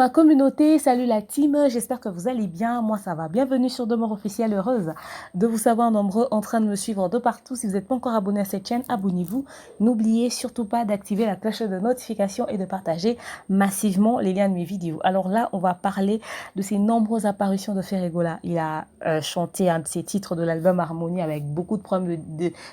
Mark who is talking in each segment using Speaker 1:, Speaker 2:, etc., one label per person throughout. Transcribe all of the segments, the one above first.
Speaker 1: ma communauté, salut la team, j'espère que vous allez bien, moi ça va, bienvenue sur Demeure Officielle, heureuse de vous savoir nombreux en train de me suivre de partout. Si vous n'êtes pas encore abonné à cette chaîne, abonnez-vous, n'oubliez surtout pas d'activer la cloche de notification et de partager massivement les liens de mes vidéos. Alors là, on va parler de ces nombreuses apparitions de Ferregola. Il a chanté un de ses titres de l'album Harmonie avec beaucoup de problèmes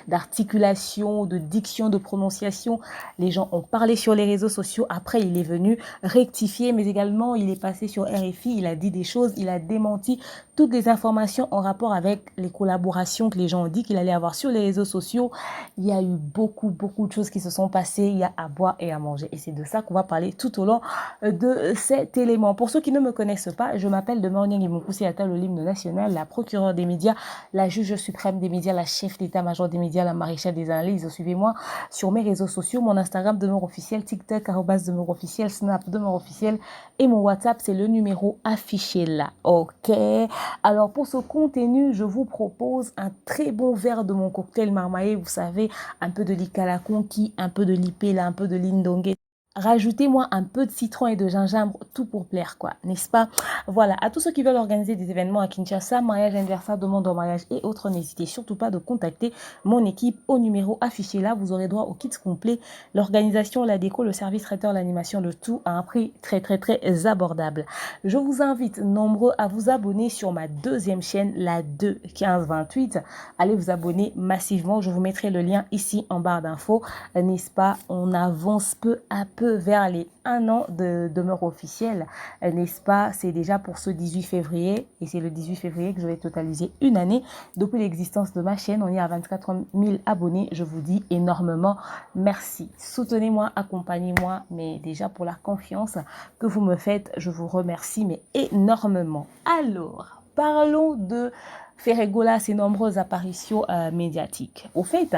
Speaker 1: d'articulation, de diction, de prononciation. Les gens ont parlé sur les réseaux sociaux, après il est venu rectifier, mais également il est passé sur RFI, il a dit des choses, il a démenti toutes les informations en rapport avec les collaborations que les gens ont dit qu'il allait avoir sur les réseaux sociaux. Il y a eu beaucoup de choses qui se sont passées, il y a à boire et à manger, et c'est de ça qu'on va parler tout au long de cet élément. Pour ceux qui ne me connaissent pas, je m'appelle Demeure Officielle, le l'hymne national, la procureure des médias, la juge suprême des médias, la chef d'état-major des médias, la maréchale des analyses. Suivez-moi sur mes réseaux sociaux, mon Instagram Demeure Officielle, TikTok @Demeure Officielle, Snap Demeure Officielle, et mon WhatsApp, c'est le numéro affiché là. Ok. Alors, pour ce contenu, je vous propose un très bon verre de mon cocktail marmaillé. Vous savez, un peu de l'Ikala Conki, un peu de l'Ipela, un peu de l'Indongue. Rajoutez-moi un peu de citron et de gingembre, tout pour plaire, quoi, n'est-ce pas? Voilà, à tous ceux qui veulent organiser des événements à Kinshasa, mariage, anniversaire, demande en mariage et autres, n'hésitez surtout pas de contacter mon équipe au numéro affiché là. Vous aurez droit au kit complet, l'organisation, la déco, le service traiteur, l'animation, le tout à un prix très abordable. Je vous invite nombreux à vous abonner sur ma deuxième chaîne, la 21528. Allez vous abonner massivement, je vous mettrai le lien ici en barre d'infos, n'est-ce pas? On avance peu à peu vers les 1 an de Demeure Officielle, n'est-ce pas? C'est déjà pour ce 18 février, et c'est le 18 février que je vais totaliser une année depuis l'existence de ma chaîne. On est à 24 000 abonnés, je vous dis énormément merci. Soutenez-moi, accompagnez-moi, mais déjà pour la confiance que vous me faites, je vous remercie, mais énormément. Alors, parlons de Ferregola, ses nombreuses apparitions médiatiques. Au fait,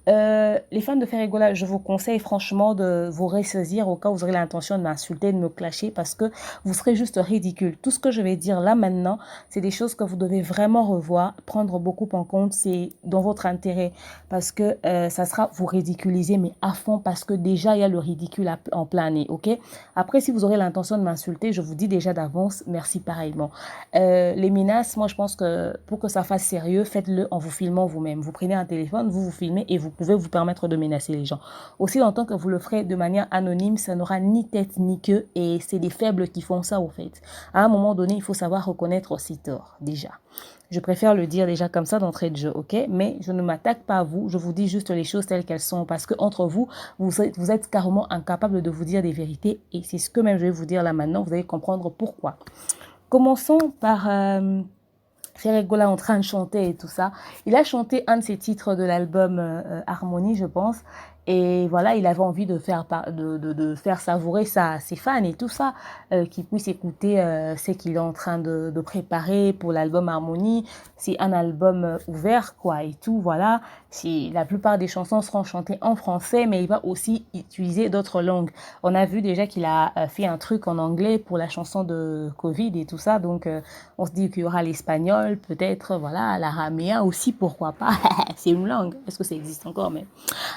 Speaker 1: les fans de Ferregola, je vous conseille franchement de vous ressaisir au cas où vous aurez l'intention de m'insulter, de me clasher, parce que vous serez juste ridicule. Tout ce que je vais dire là maintenant, c'est des choses que vous devez vraiment revoir, prendre beaucoup en compte, c'est dans votre intérêt, parce que ça sera vous ridiculiser, mais à fond, parce que déjà, il y a le ridicule en plein nez, ok? Après, si vous aurez l'intention de m'insulter, je vous dis déjà d'avance, merci pareillement. Les menaces, moi, je pense que pour que ça fasse sérieux, faites-le en vous filmant vous-même. Vous prenez un téléphone, vous vous filmez et vous pouvez vous permettre de menacer les gens. Aussi longtemps que vous le ferez de manière anonyme, ça n'aura ni tête ni queue, et c'est des faibles qui font ça au fait. À un moment donné, il faut savoir reconnaître ses torts, déjà. Je préfère le dire déjà comme ça d'entrée de jeu, ok? Mais je ne m'attaque pas à vous, je vous dis juste les choses telles qu'elles sont, parce que entre vous, vous êtes carrément incapable de vous dire des vérités, et c'est ce que même je vais vous dire là maintenant, vous allez comprendre pourquoi. Commençons par Ferregola en train de chanter et tout ça. Il a chanté un de ses titres de l'album Harmonie, je pense. Et voilà, il avait envie de faire savourer ça à ses fans et tout ça, qu'ils puissent écouter ce qu'il est en train de préparer pour l'album Harmonie. C'est un album ouvert, quoi, et tout, voilà. La plupart des chansons seront chantées en français, mais il va aussi utiliser d'autres langues. On a vu déjà qu'il a fait un truc en anglais pour la chanson de Covid et tout ça, donc on se dit qu'il y aura l'espagnol, peut-être, voilà, l'araméen aussi, pourquoi pas. C'est une langue, est-ce que ça existe encore, mais...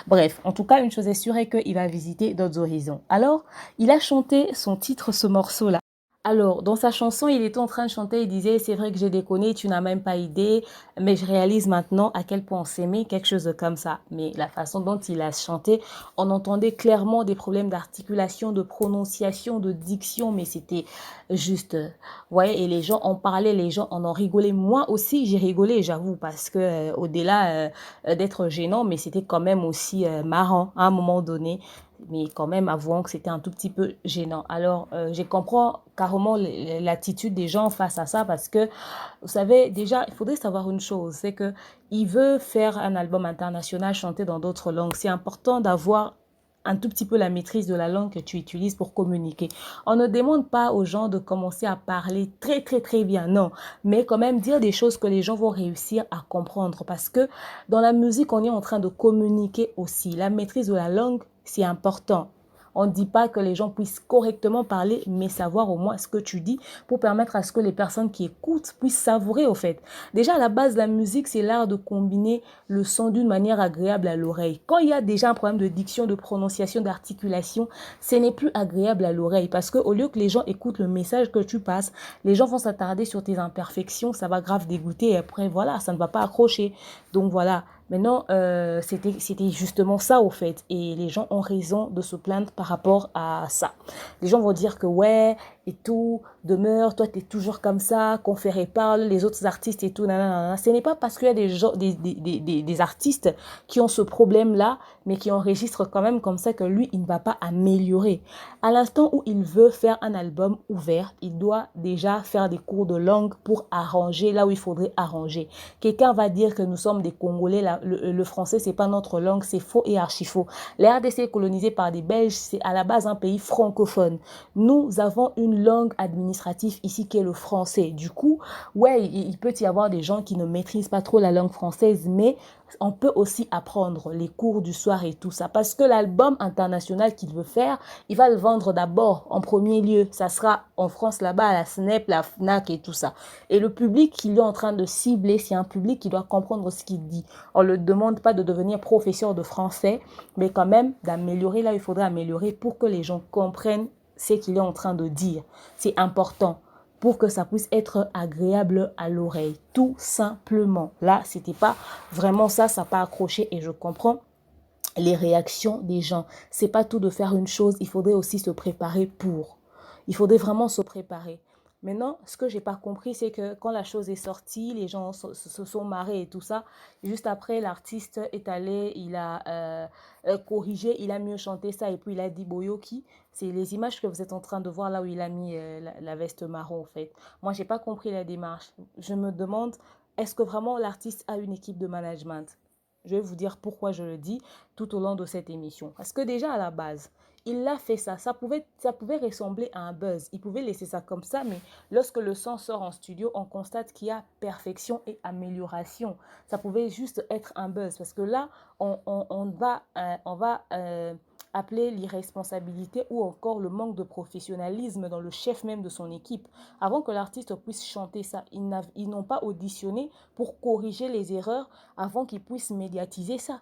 Speaker 1: Bref, en tout cas, une chose est sûre est qu'il va visiter d'autres horizons. Alors, il a chanté son titre, ce morceau-là. Alors, dans sa chanson, il était en train de chanter, il disait, c'est vrai que j'ai déconné, tu n'as même pas idée, mais je réalise maintenant à quel point on s'aimait, quelque chose comme ça. Mais la façon dont il a chanté, on entendait clairement des problèmes d'articulation, de prononciation, de diction, mais c'était juste, vous voyez, et les gens en parlaient, les gens en ont rigolé. Moi aussi, j'ai rigolé, j'avoue, parce que au-delà d'être gênant, mais c'était quand même aussi marrant à un moment donné, mais quand même avouons que c'était un tout petit peu gênant. Alors, je comprends carrément l'attitude des gens face à ça, parce que, vous savez, déjà, il faudrait savoir une chose, c'est que il veut faire un album international, chanter dans d'autres langues. C'est important d'avoir un tout petit peu la maîtrise de la langue que tu utilises pour communiquer. On ne demande pas aux gens de commencer à parler très bien, non, mais quand même dire des choses que les gens vont réussir à comprendre, parce que dans la musique, on est en train de communiquer aussi. La maîtrise de la langue, c'est important. On ne dit pas que les gens puissent correctement parler, mais savoir au moins ce que tu dis pour permettre à ce que les personnes qui écoutent puissent savourer au fait. Déjà, à la base, la musique, c'est l'art de combiner le son d'une manière agréable à l'oreille. Quand il y a déjà un problème de diction, de prononciation, d'articulation, ce n'est plus agréable à l'oreille parce qu'au lieu que les gens écoutent le message que tu passes, les gens vont s'attarder sur tes imperfections, ça va grave dégoûter et après, voilà, ça ne va pas accrocher. Donc voilà, maintenant, c'était justement ça au fait. Et les gens ont raison de se plaindre par rapport à ça. Les gens vont dire que ouais, et tout, demeure, toi t'es toujours comme ça, confère et parle, les autres artistes et tout, nanana. Ce n'est pas parce qu'il y a des, gens, des artistes qui ont ce problème-là, mais qui enregistrent quand même comme ça que lui, il ne va pas améliorer. À l'instant où il veut faire un album ouvert, il doit déjà faire des cours de langue pour arranger là où il faudrait arranger. Quelqu'un va dire que nous sommes des Congolais, le français c'est pas notre langue, c'est faux et archi faux. La RDC est colonisée par des Belges, c'est à la base un pays francophone. Nous avons une langue administrative ici qui est le français. Du coup, ouais, il peut y avoir des gens qui ne maîtrisent pas trop la langue française, mais on peut aussi apprendre les cours du soir et tout ça. Parce que l'album international qu'il veut faire, il va le vendre d'abord en premier lieu. Ça sera en France là-bas à la SNEP, la FNAC et tout ça. Et le public qu'il est en train de cibler, c'est un public qui doit comprendre ce qu'il dit. On ne le demande pas de devenir professeur de français, mais quand même d'améliorer là où il faudrait améliorer pour que les gens comprennent ce qu'il est en train de dire. C'est important pour que ça puisse être agréable à l'oreille, tout simplement. Là, c'était pas vraiment ça, ça n'a pas accroché et je comprends les réactions des gens. C'est pas tout de faire une chose, il faudrait aussi se préparer pour. Il faudrait vraiment se préparer. Maintenant, ce que j'ai pas compris, c'est que quand la chose est sortie, les gens se sont marrés et tout ça. Juste après, l'artiste est allé, il a corrigé, il a mieux chanté ça et puis il a dit Boyoki. C'est les images que vous êtes en train de voir là où il a mis la veste marron en fait. Moi, j'ai pas compris la démarche. Je me demande, est-ce que vraiment l'artiste a une équipe de management? Je vais vous dire pourquoi je le dis tout au long de cette émission. Parce que déjà à la base, il a fait ça. Ça pouvait ressembler à un buzz. Il pouvait laisser ça comme ça, mais lorsque le son sort en studio, on constate qu'il y a perfection et amélioration. Ça pouvait juste être un buzz. Parce que là, on va appeler l'irresponsabilité ou encore le manque de professionnalisme dans le chef même de son équipe. Avant que l'artiste puisse chanter ça, ils n'ont pas auditionné pour corriger les erreurs avant qu'ils puissent médiatiser ça.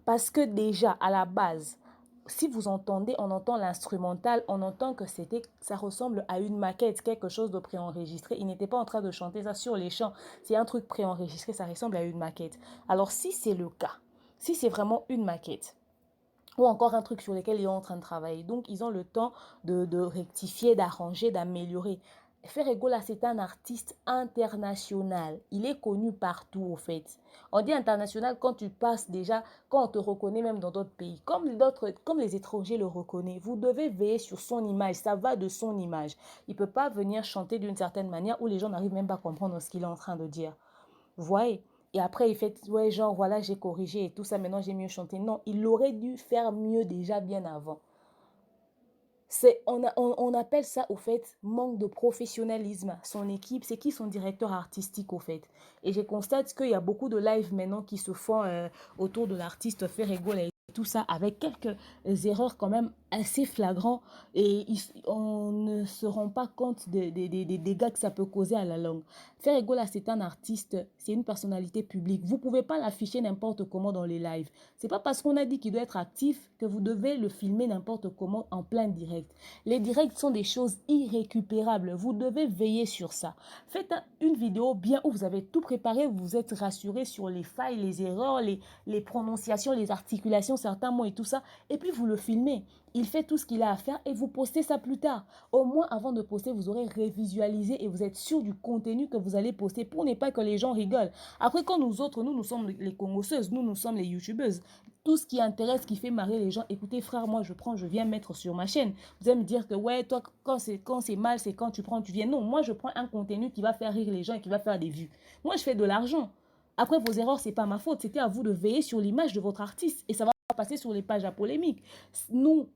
Speaker 1: Parce que déjà, à la base, si vous entendez, on entend l'instrumental, on entend que ça ressemble à une maquette, quelque chose de préenregistré. Il n'était pas en train de chanter ça sur les champs. C'est un truc préenregistré, ça ressemble à une maquette. Alors si c'est le cas, si c'est vraiment une maquette, ou encore un truc sur lequel ils sont en train de travailler. Donc, ils ont le temps de rectifier, d'arranger, d'améliorer. Ferregola, c'est un artiste international. Il est connu partout, au fait. On dit international quand tu passes déjà, quand on te reconnaît même dans d'autres pays. Comme les étrangers le reconnaissent, vous devez veiller sur son image. Ça va de son image. Il ne peut pas venir chanter d'une certaine manière où les gens n'arrivent même pas à comprendre ce qu'il est en train de dire. Vous voyez? Et après, il fait, ouais, genre, voilà, j'ai corrigé et tout ça, maintenant j'ai mieux chanté. Non, il aurait dû faire mieux déjà bien avant. On appelle ça, au fait, manque de professionnalisme. Son équipe, c'est qui son directeur artistique, au fait. Et je constate qu'il y a beaucoup de lives maintenant qui se font autour de l'artiste Ferrego et tout ça, avec quelques erreurs quand même assez flagrants. Et on ne se rend pas compte des dégâts que ça peut causer à la langue. Ferrego, là, c'est un artiste, c'est une personnalité publique. Vous ne pouvez pas l'afficher n'importe comment dans les lives. C'est pas parce qu'on a dit qu'il doit être actif que vous devez le filmer n'importe comment en plein direct. Les directs sont des choses irrécupérables. Vous devez veiller sur ça. Faites une vidéo bien où vous avez tout préparé, vous êtes rassuré sur les failles, les erreurs, les prononciations, les articulations, certains mots et tout ça. Et puis vous le filmez. Il fait tout ce qu'il a à faire et vous postez ça plus tard. Au moins, avant de poster, vous aurez révisualisé et vous êtes sûr du contenu que vous allez poster pour ne pas que les gens rigolent. Après, quand nous autres, nous sommes les Congoseuses, nous sommes les YouTubeuses. Tout ce qui intéresse, qui fait marrer les gens. Écoutez, frère, moi, je viens mettre sur ma chaîne. Vous allez me dire que, ouais, toi, quand c'est mal, c'est quand tu prends, tu viens. Non, moi, je prends un contenu qui va faire rire les gens et qui va faire des vues. Moi, je fais de l'argent. Après, vos erreurs, c'est pas ma faute. C'était à vous de veiller sur l'image de votre artiste. Et ça va passer sur les pages à polémique. Nous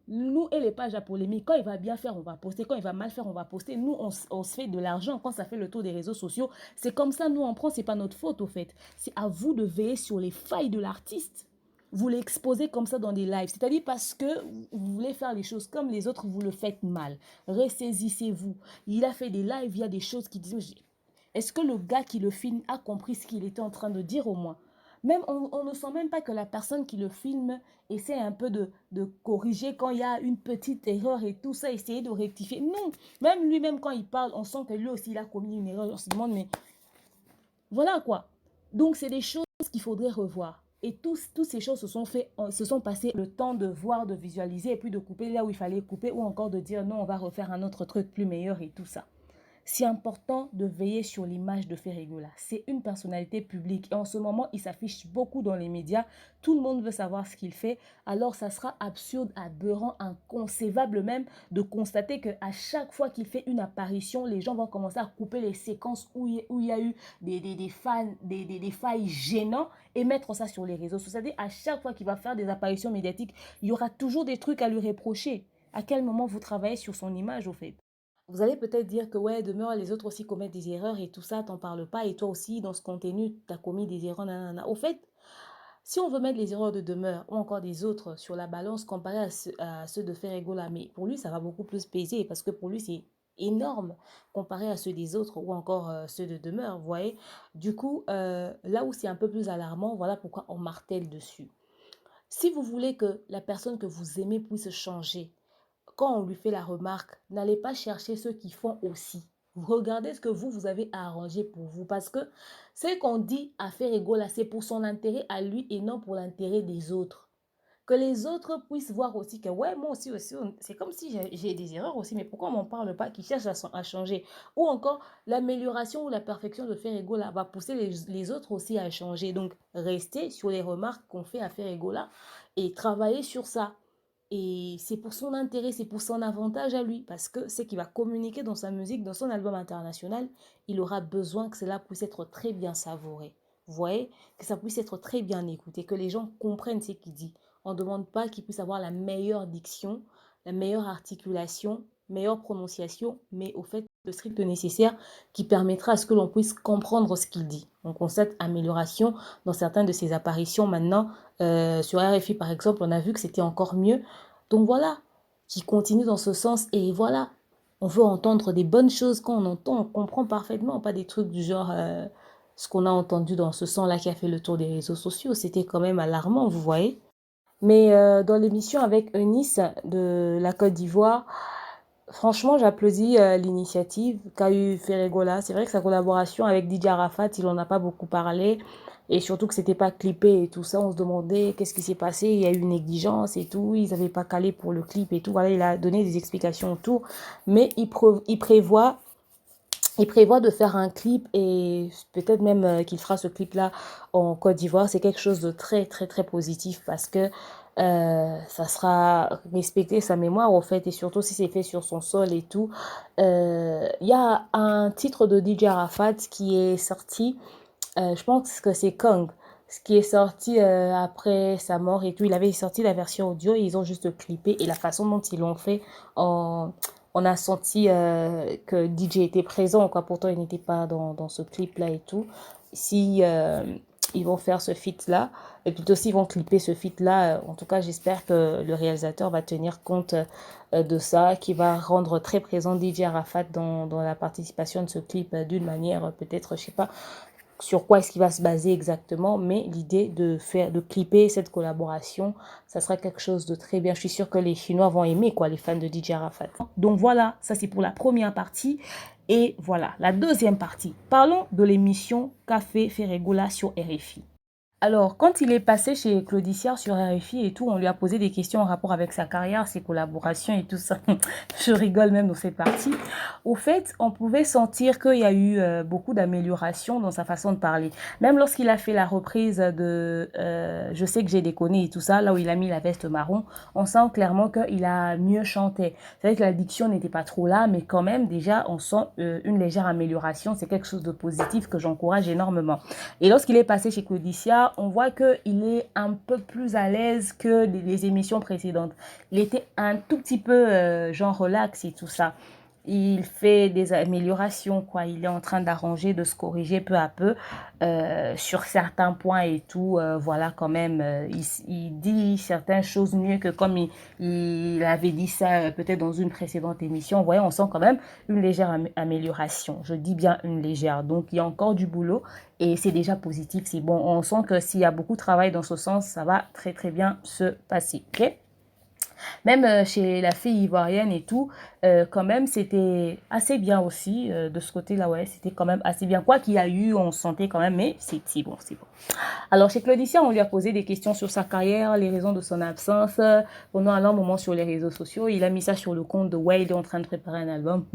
Speaker 1: et les pages à polémique, quand il va bien faire, on va poster. Quand il va mal faire, on va poster. Nous, on se fait de l'argent quand ça fait le tour des réseaux sociaux. C'est comme ça, nous, on prend. C'est pas notre faute, au fait. C'est à vous de veiller sur les failles de l'artiste. vous l'exposez comme ça dans des lives. C'est-à-dire parce que vous voulez faire les choses comme les autres, vous le faites mal. Ressaisissez-vous. Il a fait des lives, il y a des choses qui disent... Est-ce que le gars qui le filme a compris ce qu'il était en train de dire au moins? Même, on ne sent même pas que la personne qui le filme essaie un peu de corriger quand il y a une petite erreur et tout ça, essayer de rectifier. Non, même lui-même quand il parle, on sent que lui aussi il a commis une erreur. On se demande, mais voilà quoi. Donc, c'est des choses qu'il faudrait revoir. Et toutes ces choses se sont passées le temps de voir, de visualiser et puis de couper là où il fallait couper ou encore de dire non, on va refaire un autre truc plus meilleur et tout ça. C'est important de veiller sur l'image de Ferregola. C'est une personnalité publique et en ce moment, il s'affiche beaucoup dans les médias. Tout le monde veut savoir ce qu'il fait. Alors, ça sera absurde, aberrant, inconcevable même de constater qu'à chaque fois qu'il fait une apparition, les gens vont commencer à couper les séquences où il y a eu des failles gênantes et mettre ça sur les réseaux sociaux. C'est-à-dire, à chaque fois qu'il va faire des apparitions médiatiques, il y aura toujours des trucs à lui reprocher. À quel moment vous travaillez sur son image, au fait? Vous allez peut-être dire que ouais, demeure, les autres aussi commettent des erreurs et tout ça, t'en parles pas, et toi aussi, dans ce contenu, tu as commis des erreurs, nanana. Au fait, si on veut mettre les erreurs de demeure ou encore des autres sur la balance comparé à ceux de Ferregola, mais pour lui, ça va beaucoup plus peser parce que pour lui, c'est énorme comparé à ceux des autres ou encore ceux de demeure, vous voyez. Du coup, là où c'est un peu plus alarmant, voilà pourquoi on martèle dessus. Si vous voulez que la personne que vous aimez puisse changer, quand on lui fait la remarque, n'allez pas chercher ceux qui font aussi. Regardez ce que vous avez à arranger pour vous. Parce que ce qu'on dit à Ferregola, c'est pour son intérêt à lui et non pour l'intérêt des autres. Que les autres puissent voir aussi que, ouais, moi aussi, c'est comme si j'ai des erreurs aussi, mais pourquoi on m'en parle pas, qui cherchent à changer. Ou encore, l'amélioration ou la perfection de Ferregola va pousser les autres aussi à changer. Donc, restez sur les remarques qu'on fait à Ferregola et travaillez sur ça. Et c'est pour son intérêt, c'est pour son avantage à lui, parce que c'est qu'il va communiquer dans sa musique, dans son album international, il aura besoin que cela puisse être très bien savouré. Vous voyez, que ça puisse être très bien écouté, que les gens comprennent ce qu'il dit. On ne demande pas qu'il puisse avoir la meilleure diction, la meilleure articulation, meilleure prononciation, mais au fait le strict nécessaire qui permettra à ce que l'on puisse comprendre ce qu'il dit. On constate amélioration dans certaines de ses apparitions maintenant. Sur RFI par exemple, on a vu que c'était encore mieux. Donc voilà, qui continue dans ce sens et voilà. On veut entendre des bonnes choses. Quand on entend, on comprend parfaitement, pas des trucs du genre ce qu'on a entendu dans ce sens-là qui a fait le tour des réseaux sociaux. C'était quand même alarmant, vous voyez. Mais dans l'émission avec Eunice de la Côte d'Ivoire, franchement, j'applaudis l'initiative qu'a eu Ferregola. C'est vrai que sa collaboration avec DJ Arafat, il en a pas beaucoup parlé. Et surtout que c'était pas clippé et tout ça. On se demandait qu'est-ce qui s'est passé. Il y a eu une négligence et tout. Ils n'avaient pas calé pour le clip et tout. Voilà, il a donné des explications autour. Mais il prévoit de faire un clip et peut-être même qu'il fera ce clip-là en Côte d'Ivoire. C'est quelque chose de très, très, très positif parce que ça sera respecter sa mémoire au fait et surtout si c'est fait sur son sol et tout. Il y a un titre de DJ Arafat qui est sorti, je pense que c'est Kong, ce qui est sorti après sa mort et tout. Il avait sorti la version audio et ils ont juste clippé et la façon dont ils l'ont fait en on a senti que DJ était présent, quoi. Pourtant, il n'était pas dans ce clip-là et tout. Si ils vont faire ce feat-là, et plutôt s'ils vont clipper ce feat-là, en tout cas, j'espère que le réalisateur va tenir compte de ça, qui va rendre très présent DJ Arafat dans la participation de ce clip d'une manière peut-être, je sais pas, sur quoi est-ce qu'il va se baser exactement, mais l'idée de clipper cette collaboration, ça sera quelque chose de très bien. Je suis sûre que les Chinois vont aimer, quoi, les fans de DJ Arafat. Donc voilà, ça c'est pour la première partie. Et voilà, la deuxième partie. Parlons de l'émission Café Ferregola sur RFI. Alors, quand il est passé chez Claudicia sur RFI et tout, on lui a posé des questions en rapport avec sa carrière, ses collaborations et tout ça. Je rigole même dans cette partie. Au fait, on pouvait sentir qu'il y a eu beaucoup d'améliorations dans sa façon de parler. Même lorsqu'il a fait la reprise de Je sais que j'ai déconné et tout ça, là où il a mis la veste marron, on sent clairement qu'il a mieux chanté. C'est vrai que la diction n'était pas trop là, mais quand même, déjà, on sent une légère amélioration. C'est quelque chose de positif que j'encourage énormément. Et lorsqu'il est passé chez Claudicia, on voit qu'il est un peu plus à l'aise que les émissions précédentes. Il était un tout petit peu genre relax et tout ça. il fait des améliorations, quoi. Il est en train d'arranger, de se corriger peu à peu sur certains points et tout. Voilà, quand même, il dit certaines choses mieux que comme il avait dit ça peut-être dans une précédente émission. Vous voyez, on sent quand même une légère amélioration. Je dis bien une légère. Donc, il y a encore du boulot et c'est déjà positif. C'est bon. On sent que s'il y a beaucoup de travail dans ce sens, ça va très, très bien se passer. OK? Même chez la fille ivoirienne et tout, quand même, c'était assez bien aussi. De ce côté-là, ouais, c'était quand même assez bien. Quoi qu'il y a eu, on sentait quand même, mais c'est bon, c'est bon. Alors, chez Claudicia, on lui a posé des questions sur sa carrière, les raisons de son absence, pendant un long moment sur les réseaux sociaux. Il a mis ça sur le compte de ouais, il est en train de préparer un album.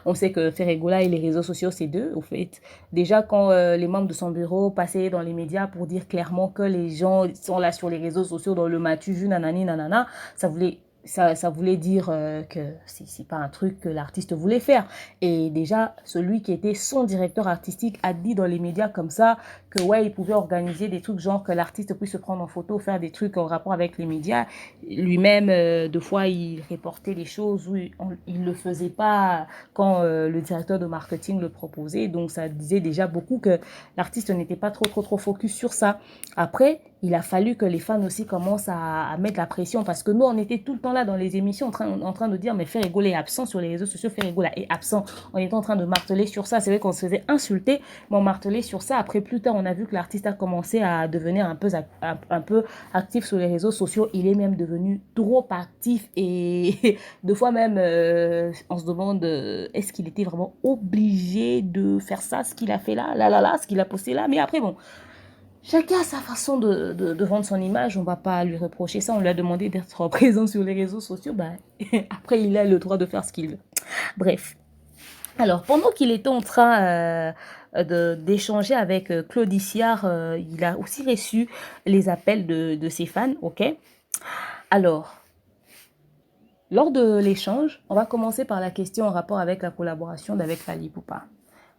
Speaker 1: On sait que Ferregola et les réseaux sociaux, c'est deux, au fait. Déjà, quand les membres de son bureau passaient dans les médias pour dire clairement que les gens sont là sur les réseaux sociaux dans le matu, vu nanani, nanana, ça voulait dire que c'est pas un truc que l'artiste voulait faire. Et déjà, celui qui était son directeur artistique a dit dans les médias comme ça que ouais, il pouvait organiser des trucs genre que l'artiste puisse se prendre en photo, faire des trucs en rapport avec les médias. Lui-même, deux fois, il reportait les choses où il le faisait pas quand le directeur de marketing le proposait. Donc, ça disait déjà beaucoup que l'artiste n'était pas trop focus sur ça. Après, il a fallu que les fans aussi commencent à mettre la pression parce que nous, on était tout le temps là dans les émissions en train de dire mais Ferregola est absent sur les réseaux sociaux, Ferregola est absent. On était en train de marteler sur ça. C'est vrai qu'on se faisait insulter, mais on martelait sur ça. Après, plus tard, on a vu que l'artiste a commencé à devenir un peu actif sur les réseaux sociaux. Il est même devenu trop actif et deux fois même, on se demande est-ce qu'il était vraiment obligé de faire ça, ce qu'il a fait là, ce qu'il a posté là. Mais après, bon, chacun a sa façon de vendre son image. On ne va pas lui reprocher ça. On lui a demandé d'être présent sur les réseaux sociaux. Ben, après, il a le droit de faire ce qu'il veut. Bref. Alors, pendant qu'il était en train d'échanger avec Claude Issiard, il a aussi reçu les appels de ses fans. OK? Alors, lors de l'échange, on va commencer par la question en rapport avec la collaboration d'avec Fally Ipupa.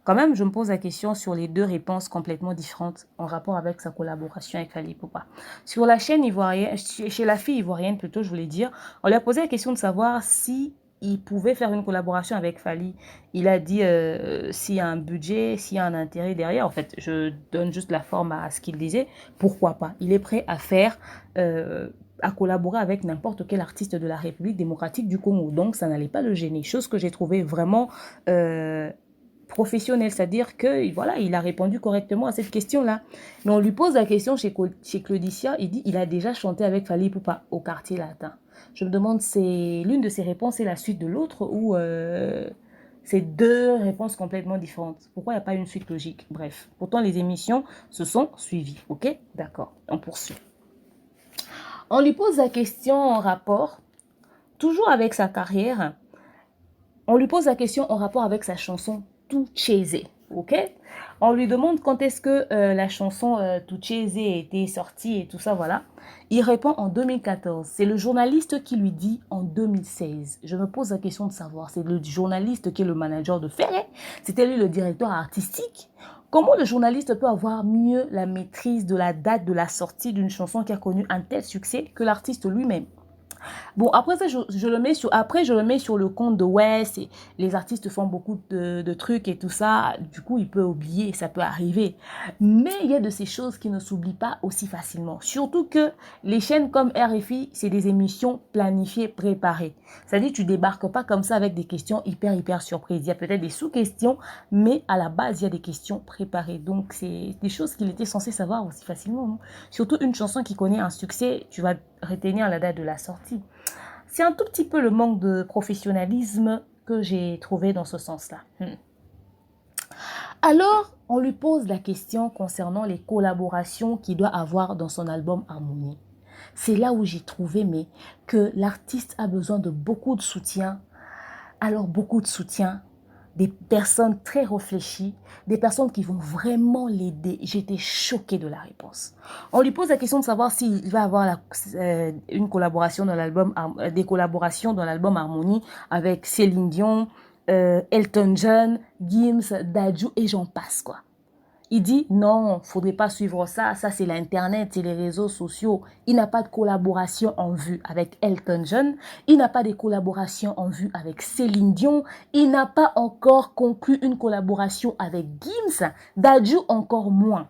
Speaker 1: Quand même, je me pose la question sur les deux réponses complètement différentes en rapport avec sa collaboration avec Fally Ipupa. Sur la chaîne ivoirienne, chez la fille ivoirienne plutôt, je voulais dire, on lui a posé la question de savoir si il pouvait faire une collaboration avec Fally. Il a dit s'il y a un budget, s'il y a un intérêt derrière. En fait, je donne juste la forme à ce qu'il disait. Pourquoi pas? Il est prêt à faire... à collaborer avec n'importe quel artiste de la République démocratique du Congo. Donc, ça n'allait pas le gêner. Chose que j'ai trouvé vraiment professionnel, c'est-à-dire que voilà, il a répondu correctement à cette question-là. Mais on lui pose la question chez Claudicia, il dit il a déjà chanté avec Fally Ipupa au quartier latin. Je me demande, c'est l'une de ces réponses est la suite de l'autre ou c'est deux réponses complètement différentes. Pourquoi il n'y a pas une suite logique? Bref, pourtant les émissions se sont suivies. Ok, d'accord, on poursuit. On lui pose la question en rapport, toujours avec sa carrière, on lui pose la question en rapport avec sa chanson Tucheze, ok? On lui demande quand est-ce que la chanson Tucheze a été sortie et tout ça, voilà. Il répond en 2014. C'est le journaliste qui lui dit en 2016. Je me pose la question de savoir, c'est le journaliste qui est le manager de Ferré, c'était lui le directeur artistique. Comment le journaliste peut avoir mieux la maîtrise de la date de la sortie d'une chanson qui a connu un tel succès que l'artiste lui-même? Bon, après ça, je le mets sur le compte de ouais, les artistes font beaucoup de trucs et tout ça. Du coup, il peut oublier, ça peut arriver. Mais il y a de ces choses qui ne s'oublient pas aussi facilement. Surtout que les chaînes comme RFI, c'est des émissions planifiées, préparées. C'est-à-dire, tu débarques pas comme ça avec des questions hyper surprises. Il y a peut-être des sous-questions, mais à la base, il y a des questions préparées. Donc, c'est des choses qu'il était censé savoir aussi facilement. Hein. Surtout une chanson qui connaît un succès, tu vas retenir la date de la sortie. C'est un tout petit peu le manque de professionnalisme que j'ai trouvé dans ce sens-là. Alors, on lui pose la question concernant les collaborations qu'il doit avoir dans son album Harmonie. C'est là où j'ai trouvé que l'artiste a besoin de beaucoup de soutien. Alors, beaucoup de soutien, des personnes très réfléchies, des personnes qui vont vraiment l'aider. J'étais choquée de la réponse. On lui pose la question de savoir s'il va avoir une collaboration dans l'album, des collaborations dans l'album Harmonie avec Céline Dion, Elton John, Gims, Dadju et j'en passe quoi. Il dit non, faudrait pas suivre ça. Ça, c'est l'Internet, c'est les réseaux sociaux. Il n'a pas de collaboration en vue avec Elton John. Il n'a pas de collaboration en vue avec Céline Dion. Il n'a pas encore conclu une collaboration avec Gims. Dadju encore moins.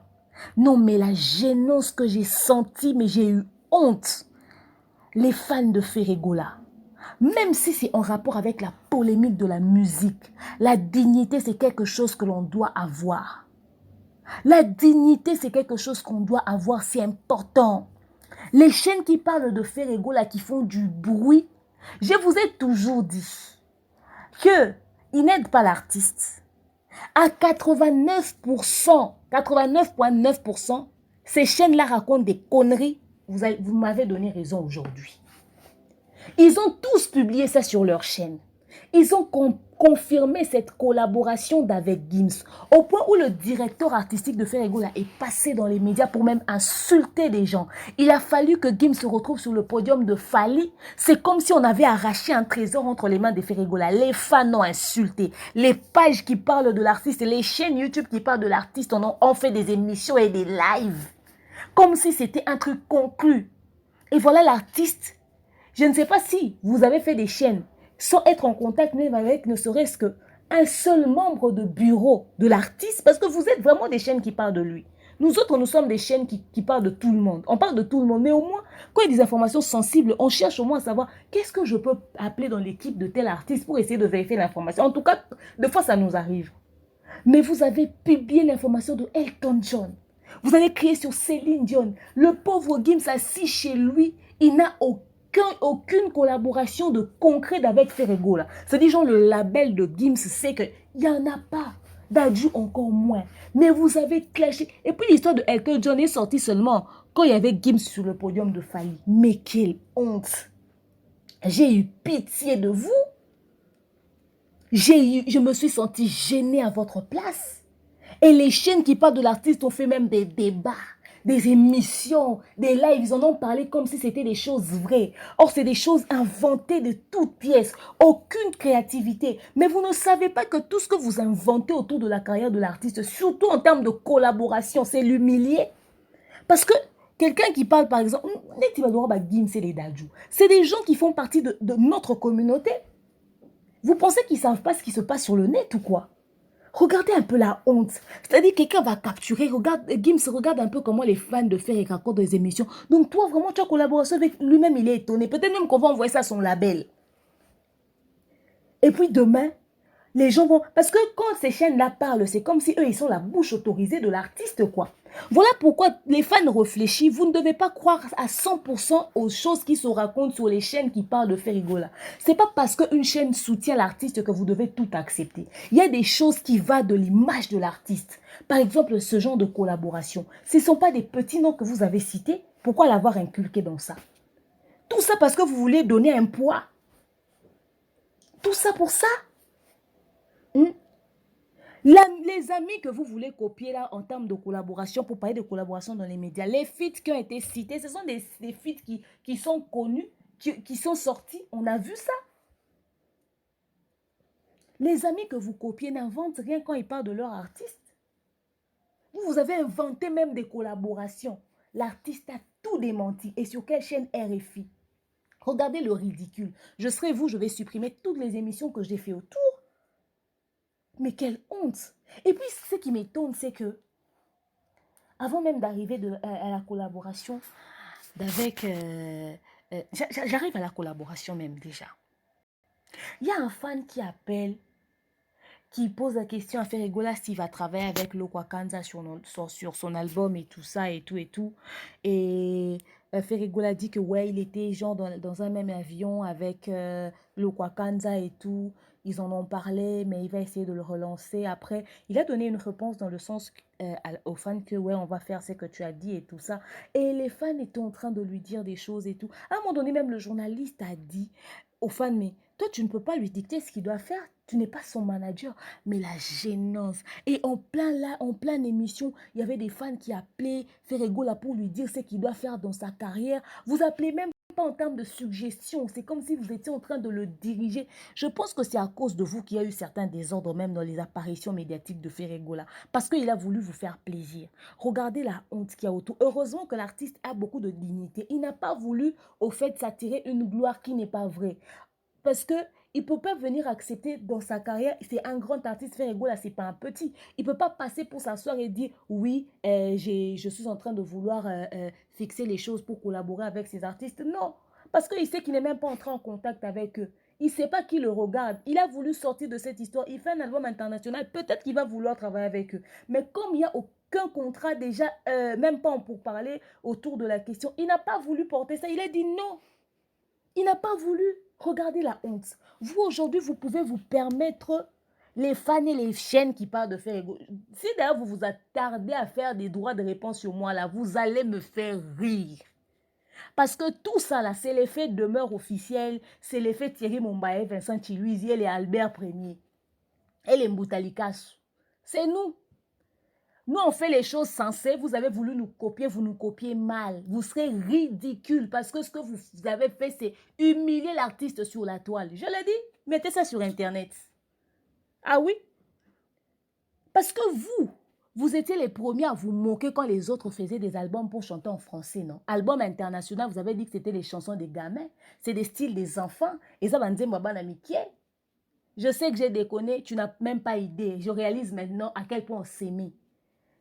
Speaker 1: Non, mais la gênance que j'ai sentie, mais j'ai eu honte. Les fans de Ferregola, même si c'est en rapport avec la polémique de la musique, la dignité, c'est quelque chose que l'on doit avoir. La dignité, c'est quelque chose qu'on doit avoir, c'est important. Les chaînes qui parlent de Ferregola, qui font du bruit, je vous ai toujours dit qu'ils n'aident pas l'artiste. À 89,9%, ces chaînes-là racontent des conneries. Vous m'avez donné raison aujourd'hui. Ils ont tous publié ça sur leur chaîne. Ils ont confirmé cette collaboration d'avec Gims, au point où le directeur artistique de Ferregola est passé dans les médias pour même insulter des gens. Il a fallu que Gims se retrouve sur le podium de Fally. C'est comme si on avait arraché un trésor entre les mains de Ferregola. Les fans ont insulté. Les pages qui parlent de l'artiste, les chaînes YouTube qui parlent de l'artiste ont fait des émissions et des lives. Comme si c'était un truc conclu. Et voilà l'artiste. Je ne sais pas si vous avez fait des chaînes sans être en contact même avec ne serait-ce qu'un seul membre de bureau de l'artiste, parce que vous êtes vraiment des chaînes qui parlent de lui. Nous autres, nous sommes des chaînes qui parlent de tout le monde. On parle de tout le monde, mais au moins, quand il y a des informations sensibles, on cherche au moins à savoir qu'est-ce que je peux appeler dans l'équipe de tel artiste pour essayer de vérifier l'information. En tout cas, des fois, ça nous arrive. Mais vous avez publié l'information de Elton John. Vous avez crié sur Céline Dion. Le pauvre Gims assis chez lui, il n'a aucune collaboration de concret avec Ferregola. C'est-à-dire, genre, le label de Gims sait qu'il n'y en a pas. Dadju encore moins. Mais vous avez clashé. Et puis l'histoire de Elton John est sortie seulement quand il y avait Gims sur le podium de Fally. Mais quelle honte. J'ai eu pitié de vous. Je me suis sentie gênée à votre place. Et les chaînes qui parlent de l'artiste ont fait même des débats, des émissions, des lives. Ils en ont parlé comme si c'était des choses vraies. Or, c'est des choses inventées de toutes pièces. Aucune créativité. Mais vous ne savez pas que tout ce que vous inventez autour de la carrière de l'artiste, surtout en termes de collaboration, c'est l'humilier. Parce que quelqu'un qui parle, par exemple, c'est des gens qui font partie de notre communauté. Vous pensez qu'ils ne savent pas ce qui se passe sur le net ou quoi? Regardez un peu la honte. C'est-à-dire que quelqu'un va capturer. Regarde, Gims regarde un peu comment les fans de Ferregola racontent des émissions. Donc toi, vraiment, tu as collaboration avec lui-même, il est étonné. Peut-être même qu'on va envoyer ça à son label. Et puis demain, les gens vont... Parce que quand ces chaînes-là parlent, c'est comme si eux, ils sont la bouche autorisée de l'artiste, quoi. Voilà pourquoi les fans réfléchissent. Vous ne devez pas croire à 100% aux choses qui se racontent sur les chaînes qui parlent de Ferregola. Ce n'est pas parce qu'une chaîne soutient l'artiste que vous devez tout accepter. Il y a des choses qui vont de l'image de l'artiste. Par exemple, ce genre de collaboration. Ce ne sont pas des petits noms que vous avez cités. Pourquoi l'avoir inculqué dans ça? Tout ça parce que vous voulez donner un poids. Tout ça pour ça. Les amis que vous voulez copier là en termes de collaboration, pour parler de collaboration dans les médias, les feats qui ont été cités, ce sont des feats qui sont connus, qui sont sortis. On a vu ça. Les amis que vous copiez n'inventent rien quand ils parlent de leur artiste. Vous avez inventé même des collaborations. L'artiste a tout démenti. Et sur quelle chaîne? RFI. Regardez le ridicule. Je serai vous, je vais supprimer toutes les émissions que j'ai fait autour. Mais quelle honte! Et puis, ce qui m'étonne, c'est que, avant même d'arriver à la collaboration d'avec... j'arrive à la collaboration même déjà. Il y a un fan qui appelle, qui pose la question à Ferregola s'il va travailler avec Lokwa Kanza sur son album et tout ça et tout et tout. Et Ferregola dit que ouais, il était genre dans un même avion avec Lokwa Kanza et tout. Ils en ont parlé, mais il va essayer de le relancer. Après, il a donné une réponse dans le sens aux fans que ouais, on va faire ce que tu as dit et tout ça. Et les fans étaient en train de lui dire des choses et tout. À un moment donné, même le journaliste a dit aux fans, mais toi, tu ne peux pas lui dicter ce qu'il doit faire. Tu n'es pas son manager. Mais la gênance. Et en pleine émission, il y avait des fans qui appelaient Ferregola pour lui dire ce qu'il doit faire dans sa carrière. Vous appelez même pas en termes de suggestion. C'est comme si vous étiez en train de le diriger. Je pense que c'est à cause de vous qu'il y a eu certains désordres même dans les apparitions médiatiques de Ferregola. Parce qu'il a voulu vous faire plaisir. Regardez la honte qu'il y a autour. Heureusement que l'artiste a beaucoup de dignité. Il n'a pas voulu, au fait, s'attirer une gloire qui n'est pas vraie. Parce que il ne peut pas venir accepter dans sa carrière, c'est un grand artiste, Ferregola, ce n'est pas un petit. Il ne peut pas passer pour s'asseoir et dire, oui, je suis en train de vouloir fixer les choses pour collaborer avec ces artistes. Non, parce qu'il sait qu'il n'est même pas entré en contact avec eux. Il ne sait pas qui le regarde. Il a voulu sortir de cette histoire. Il fait un album international. Peut-être qu'il va vouloir travailler avec eux. Mais comme il n'y a aucun contrat déjà, même pas pour parler autour de la question, il n'a pas voulu porter ça. Il a dit non. Il n'a pas voulu. Regardez la honte. Vous, aujourd'hui, vous pouvez vous permettre les fans et les chaînes qui parlent de Ferregola. Si d'ailleurs vous vous attardez à faire des droits de réponse sur moi, là, vous allez me faire rire. Parce que tout ça, là, c'est l'effet demeure officielle, c'est l'effet Thierry Mombaye, Vincent Chiluizier et Albert Premier. Et les Mboutalikas. C'est nous. Nous, on fait les choses sensées. Vous avez voulu nous copier, vous nous copiez mal. Vous serez ridicule parce que ce que vous avez fait, c'est humilier l'artiste sur la toile. Je l'ai dit, mettez ça sur Internet. Ah oui? Parce que vous étiez les premiers à vous moquer quand les autres faisaient des albums pour chanter en français, non? Album international, vous avez dit que c'était les chansons des gamins. C'est des styles des enfants. Et ça va me dire, je sais que j'ai déconné, tu n'as même pas idée. Je réalise maintenant à quel point on s'aimait.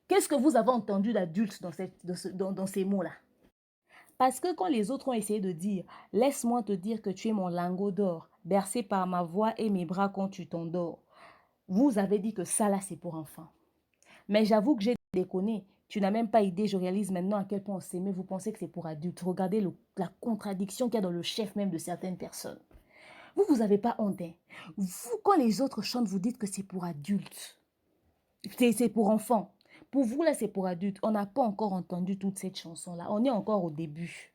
Speaker 1: Qu'est-ce que vous avez entendu d'adulte dans ces mots-là? Parce que quand les autres ont essayé de dire « Laisse-moi te dire que tu es mon lingot d'or, bercé par ma voix et mes bras quand tu t'endors », vous avez dit que ça là, c'est pour enfants. Mais j'avoue que j'ai déconné. Tu n'as même pas idée, je réalise maintenant à quel point on s'aimait. Vous pensez que c'est pour adultes. Regardez la contradiction qu'il y a dans le chef même de certaines personnes. Vous n'avez pas honte. Hein? Vous, quand les autres chantent, vous dites que c'est pour adultes. C'est pour enfants. Pour vous, là, c'est pour adultes. On n'a pas encore entendu toute cette chanson-là. On est encore au début.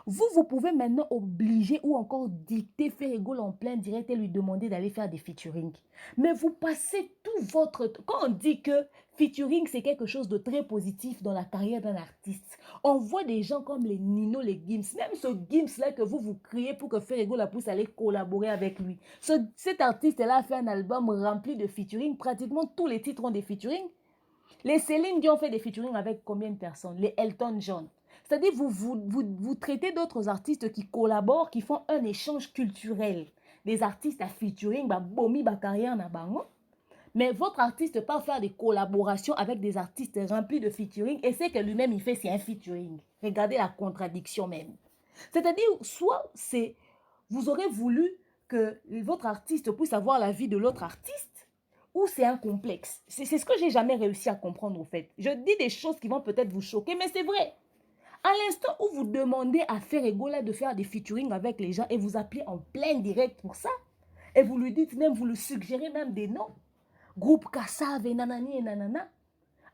Speaker 1: Vous pouvez maintenant obliger ou encore dicter Ferregola en plein direct et lui demander d'aller faire des featuring. Mais vous passez tout votre... Quand on dit que featuring, c'est quelque chose de très positif dans la carrière d'un artiste, on voit des gens comme les Nino, les Gims, même ce Gims-là que vous criez pour que Ferregola puisse aller collaborer avec lui. Cet artiste-là a fait un album rempli de featuring. Pratiquement tous les titres ont des featuring. Les Céline Dion ont fait des featuring avec combien de personnes? Les Elton John. C'est-à-dire, vous traitez d'autres artistes qui collaborent, qui font un échange culturel. Des artistes à featuring, bomi, carrière, na bango. Mais votre artiste peut faire des collaborations avec des artistes remplis de featuring et c'est que lui-même, il fait, c'est un featuring. Regardez la contradiction même. C'est-à-dire, soit c'est, vous aurez voulu que votre artiste puisse avoir la vie de l'autre artiste, ou c'est un complexe. C'est ce que j'ai jamais réussi à comprendre, au fait. Je dis des choses qui vont peut-être vous choquer, mais c'est vrai. À l'instant où vous demandez à Ferregola de faire des featuring avec les gens et vous appelez en plein direct pour ça, et vous lui dites même, vous lui suggérez même des noms, groupe Kassav et nanani et nanana,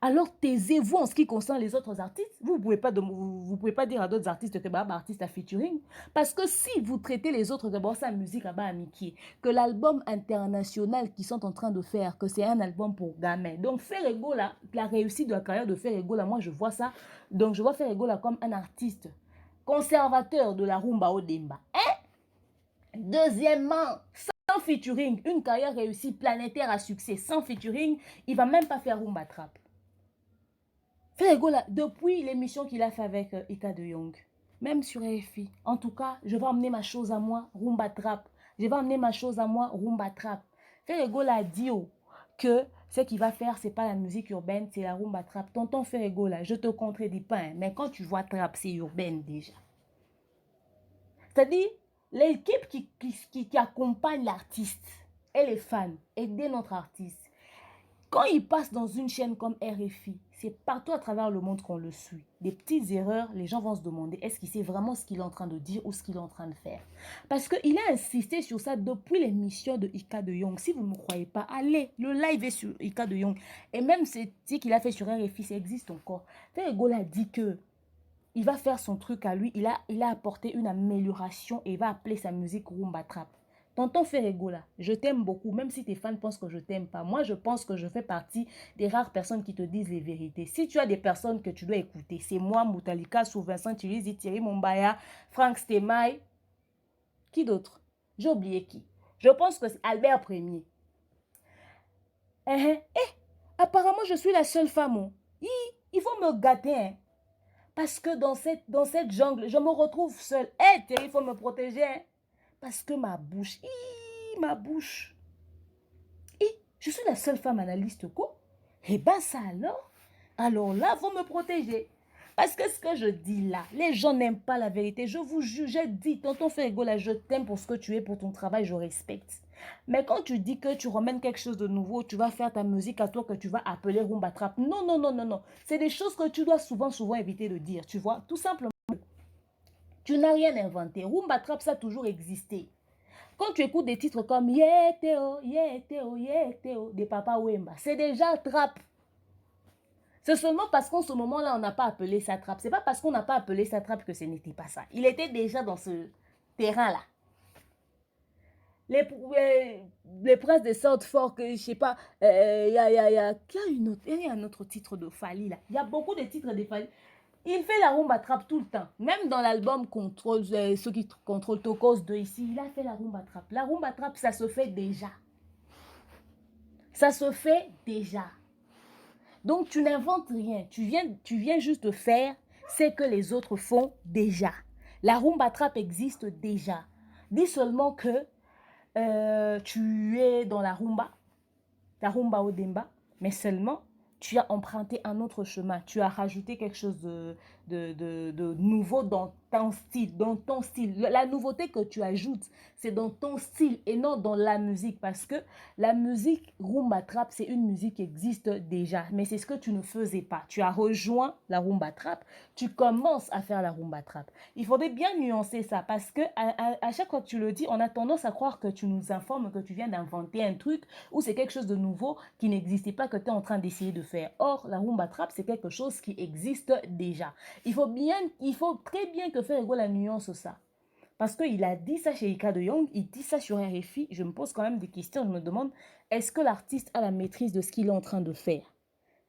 Speaker 1: alors taisez-vous en ce qui concerne les autres artistes. Vous ne pouvez pas dire à d'autres artistes que artiste à featuring. Parce que si vous traitez les autres d'abord sa musique à amitié, que l'album international qu'ils sont en train de faire, que c'est un album pour gamins. Donc Ferregola, la réussite de la carrière de Ferregola, moi je vois ça. Donc je vois Ferregola comme un artiste conservateur de la rumba au demba. Deuxièmement, sans featuring, une carrière réussie planétaire à succès, sans featuring, il ne va même pas faire rumba trap. Ferregola, depuis l'émission qu'il a fait avec Ika de Young, même sur RFI, en tout cas, je vais emmener ma chose à moi, rumba trap. Je vais emmener ma chose à moi, rumba trap. Ferregola a dit que ce qu'il va faire, ce n'est pas la musique urbaine, c'est la rumba trap. Tonton Ferregola, je te contredis pas, hein, mais quand tu vois trap, c'est urbaine déjà. C'est-à-dire, l'équipe qui accompagne l'artiste et les fans, aider notre artiste. Quand il passe dans une chaîne comme RFI, c'est partout à travers le monde qu'on le suit. Des petites erreurs, les gens vont se demander est-ce qu'il sait vraiment ce qu'il est en train de dire ou ce qu'il est en train de faire. Parce qu'il a insisté sur ça depuis l'émission de Ika de Young. Si vous ne me croyez pas, allez, le live est sur Ika de Young. Et même ce qu'il a fait sur RFI, ça existe encore. Ferregola a dit que il va faire son truc à lui, il a apporté une amélioration et il va appeler sa musique rumba trap. Tonton Ferregola, je t'aime beaucoup, même si tes fans pensent que je t'aime pas. Moi, je pense que je fais partie des rares personnes qui te disent les vérités. Si tu as des personnes que tu dois écouter, c'est moi, Moutalika, Sou Vincent Thierry, Thierry Mombaya, Franck Stemay. Qui d'autre? J'ai oublié qui. Je pense que c'est Albert Premier. Apparemment, je suis la seule femme. Oh. Il faut me gâter. Hein. Parce que dans cette jungle, je me retrouve seule. Thierry, il faut me protéger. Hein. Parce que ma bouche, ma bouche. Je suis la seule femme analyste, quoi. Eh bien, ça alors. Alors là, vous me protéger. Parce que ce que je dis là, les gens n'aiment pas la vérité. Je vous jure, j'ai dit, tonton Ferregola, je t'aime pour ce que tu es, pour ton travail, je respecte. Mais quand tu dis que tu ramènes quelque chose de nouveau, tu vas faire ta musique à toi que tu vas appeler Rumba Trap. Non, non, non, non, non. C'est des choses que tu dois souvent éviter de dire, tu vois. Tout simplement, tu n'as rien inventé. Rumba Trap, ça a toujours existé. Quand tu écoutes des titres comme Yeteo, Yeteo, Yeteo de Papa Wemba, c'est déjà trap. C'est seulement parce qu'en ce moment-là, on n'a pas appelé ça trap. C'est pas parce qu'on n'a pas appelé ça trap que ce n'était pas ça. Il était déjà dans ce terrain-là. Les princes de Southfork, je sais pas, il y a un autre titre de Fally là. Il y a beaucoup de titres de Fally. Il fait la rumba trap tout le temps. Même dans l'album Contrôle, ceux qui contrôlent Tokos 2 ici, il a fait la rumba trap. La rumba trap, ça se fait déjà. Ça se fait déjà. Donc, tu n'inventes rien. Tu viens juste de faire ce que les autres font déjà. La rumba trap existe déjà. Dis seulement que tu es dans la rumba au demba, mais seulement tu as emprunté un autre chemin. Tu as rajouté quelque chose de nouveau dans ton style. La nouveauté que tu ajoutes, c'est dans ton style et non dans la musique. Parce que la musique rumba trap, c'est une musique qui existe déjà. Mais c'est ce que tu ne faisais pas. Tu as rejoint la rumba trap. Tu commences à faire la rumba trap. Il faudrait bien nuancer ça. Parce que à chaque fois que tu le dis, on a tendance à croire que tu nous informes que tu viens d'inventer un truc ou c'est quelque chose de nouveau qui n'existait pas que tu es en train d'essayer de faire. Or, la rumba trap, c'est quelque chose qui existe déjà. Il faut très bien que Ferregola nuance ça. Parce qu'il a dit ça chez Ika de Young, il dit ça sur RFI. Je me pose quand même des questions. Je me demande, est-ce que l'artiste a la maîtrise de ce qu'il est en train de faire?